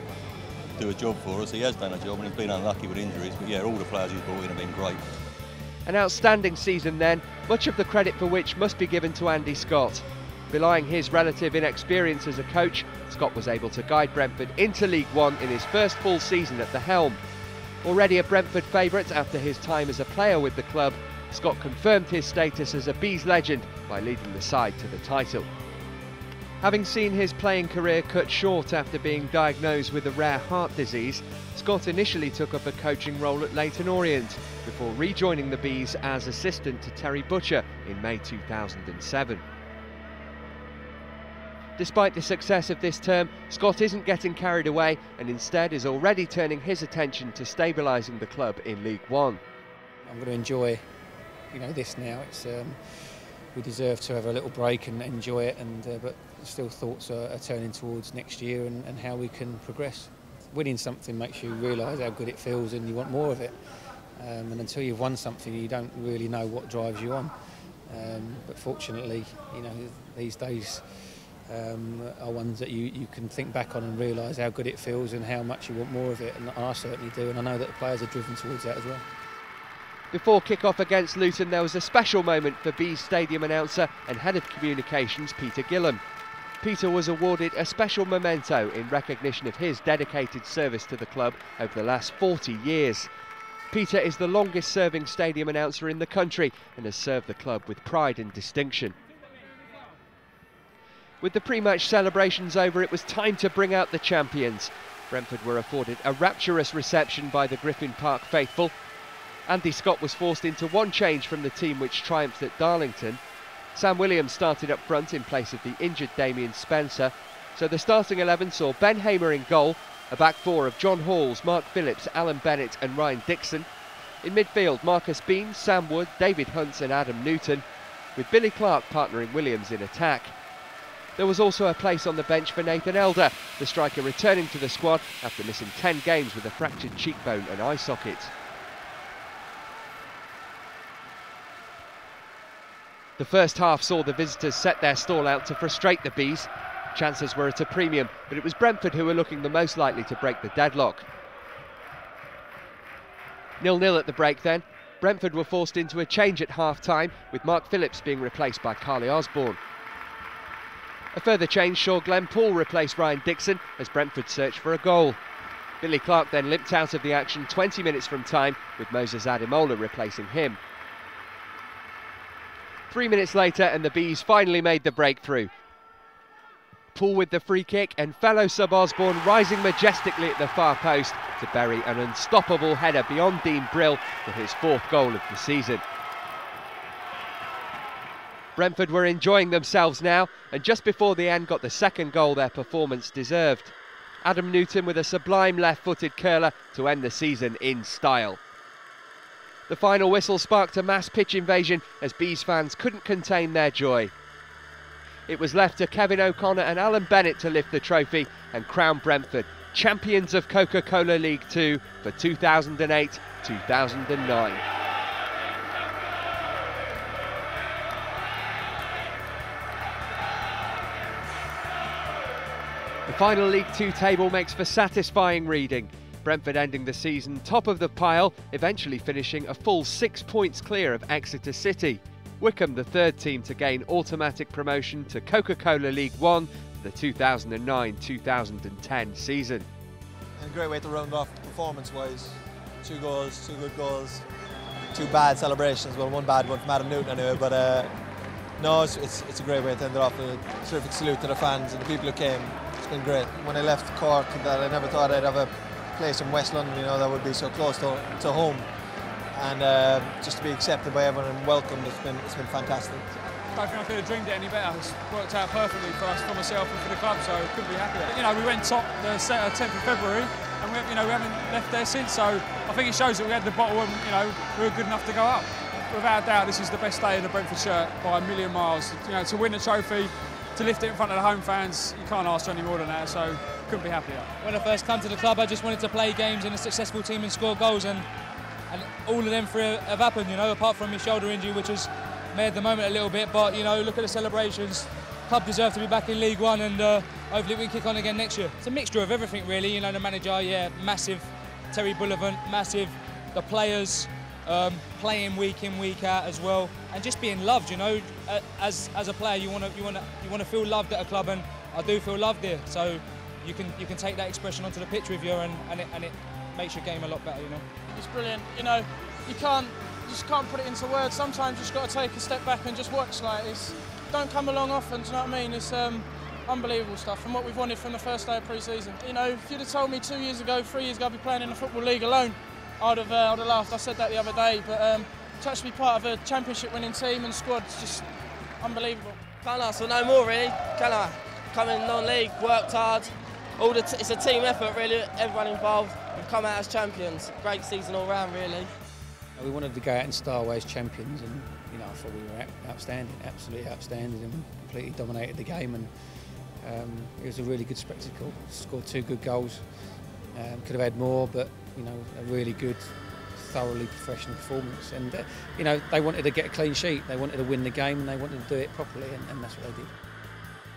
do a job for us. He has done a job and he's been unlucky with injuries. But yeah, all the players he's brought in have been great. An outstanding season then, much of the credit for which must be given to Andy Scott. Belying his relative inexperience as a coach, Scott was able to guide Brentford into League 1 in his first full season at the helm. Already a Brentford favourite after his time as a player with the club, Scott confirmed his status as a Bees legend by leading the side to the title. Having seen his playing career cut short after being diagnosed with a rare heart disease, Scott initially took up a coaching role at Leyton Orient before rejoining the Bees as assistant to Terry Butcher in May 2007. Despite the success of this term, Scott isn't getting carried away and instead is already turning his attention to stabilising the club in League 1. I'm going to enjoy, this now. It's we deserve to have a little break and enjoy it, but still thoughts are turning towards next year and how we can progress. Winning something makes you realise how good it feels and you want more of it. And until you've won something, you don't really know what drives you on. But fortunately, these days are ones that you can think back on and realise how good it feels and how much you want more of it. And I certainly do, and I know that the players are driven towards that as well. Before kick-off against Luton, there was a special moment for Bees Stadium announcer and Head of Communications Peter Gillam. Peter was awarded a special memento in recognition of his dedicated service to the club over the last 40 years. Peter is the longest-serving stadium announcer in the country and has served the club with pride and distinction. With the pre-match celebrations over, it was time to bring out the champions. Brentford were afforded a rapturous reception by the Griffin Park faithful. Andy Scott was forced into one change from the team which triumphed at Darlington. Sam Williams started up front in place of the injured Damien Spencer. So the starting 11 saw Ben Hamer in goal, a back four of John Halls, Mark Phillips, Alan Bennett and Ryan Dixon. In midfield, Marcus Bean, Sam Wood, David Hunt and Adam Newton, with Billy Clark partnering Williams in attack. There was also a place on the bench for Nathan Elder, the striker returning to the squad after missing 10 games with a fractured cheekbone and eye socket. The first half saw the visitors set their stall out to frustrate the Bees. Chances were at a premium, but it was Brentford who were looking the most likely to break the deadlock. 0-0 at the break then. Brentford were forced into a change at half-time, with Mark Phillips being replaced by Carly Osborne. A further change saw Glenn Paul replace Ryan Dixon as Brentford searched for a goal. Billy Clark then limped out of the action 20 minutes from time, with Moses Ademola replacing him. 3 minutes later and the Bees finally made the breakthrough. Paul with the free kick and fellow sub Osborne rising majestically at the far post to bury an unstoppable header beyond Dean Brill for his 4th goal of the season. Brentford were enjoying themselves now, and just before the end got the 2nd goal their performance deserved. Adam Newton with a sublime left-footed curler to end the season in style. The final whistle sparked a mass pitch invasion as Bees fans couldn't contain their joy. It was left to Kevin O'Connor and Alan Bennett to lift the trophy and crown Brentford champions of Coca-Cola League 2 for 2008-2009. The final League 2 table makes for satisfying reading. Brentford ending the season top of the pile, eventually finishing a full 6 points clear of Exeter City. Wycombe, the 3rd team to gain automatic promotion to Coca-Cola League 1 for the 2009-2010 season. And a great way to round off performance-wise. 2 goals, 2 good goals, 2 bad celebrations. Well, 1 bad one from Adam Newton anyway, but no, it's a great way to end it off. A terrific salute to the fans and the people who came. It's been great. When I left Cork, that I never thought I'd have a place in West London, you know, that would be so close to home. And just to be accepted by everyone and welcomed, it's been fantastic. I don't think I could have dreamed it any better. It's worked out perfectly for us, for myself and for the club, so I couldn't be happier. You know, we went top the 10th of February and we haven't left there since, so I think it shows that we had the bottle and, you know, we were good enough to go up. Without a doubt, this is the best day in the Brentford shirt by a million miles. You know, to win the trophy, to lift it in front of the home fans, you can't ask for any more than that, so couldn't be happier. When I first came to the club, I just wanted to play games in a successful team and score goals, and all of them have happened, you know, apart from my shoulder injury, which has made the moment a little bit, but, you know, look at the celebrations. Club deserve to be back in League 1 and hopefully we can kick on again next year. It's a mixture of everything, really. You know, the manager, yeah, massive. Terry Bullivant, massive. The players, playing week in, week out as well, and just being loved, you know. As a player, you want to feel loved at a club, and I do feel loved here. So you can take that expression onto the pitch with you, and it makes your game a lot better, you know. It's brilliant, you know. You just can't put it into words. Sometimes you just got to take a step back and just watch. Like, it's don't come along often. Do you know what I mean? It's unbelievable stuff, and what we've wanted from the first day of pre-season. You know, if you'd have told me 2 years ago, 3 years ago, I'd be playing in the Football League alone, I'd have laughed. I said that the other day, but to actually be part of a championship-winning team and squad, it's just unbelievable. Can't ask for no more, really. Can I? Come in non-league, worked hard. It's a team effort, really. Everyone involved. We've come out as champions. Great season all round, really. We wanted to go out in style as champions, and you know, I thought we were outstanding, absolutely outstanding, and completely dominated the game. And it was a really good spectacle. Scored 2 good goals. Could have had more, but you know, a really good, thoroughly professional performance. And you know, they wanted to get a clean sheet. They wanted to win the game, and they wanted to do it properly, and that's what they did.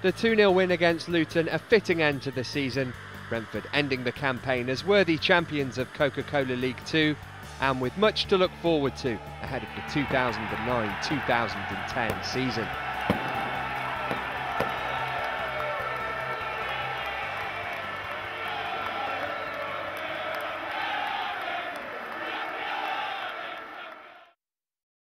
The 2-0 win against Luton, a fitting end to the season. Brentford ending the campaign as worthy champions of Coca-Cola League 2, and with much to look forward to ahead of the 2009-2010 season.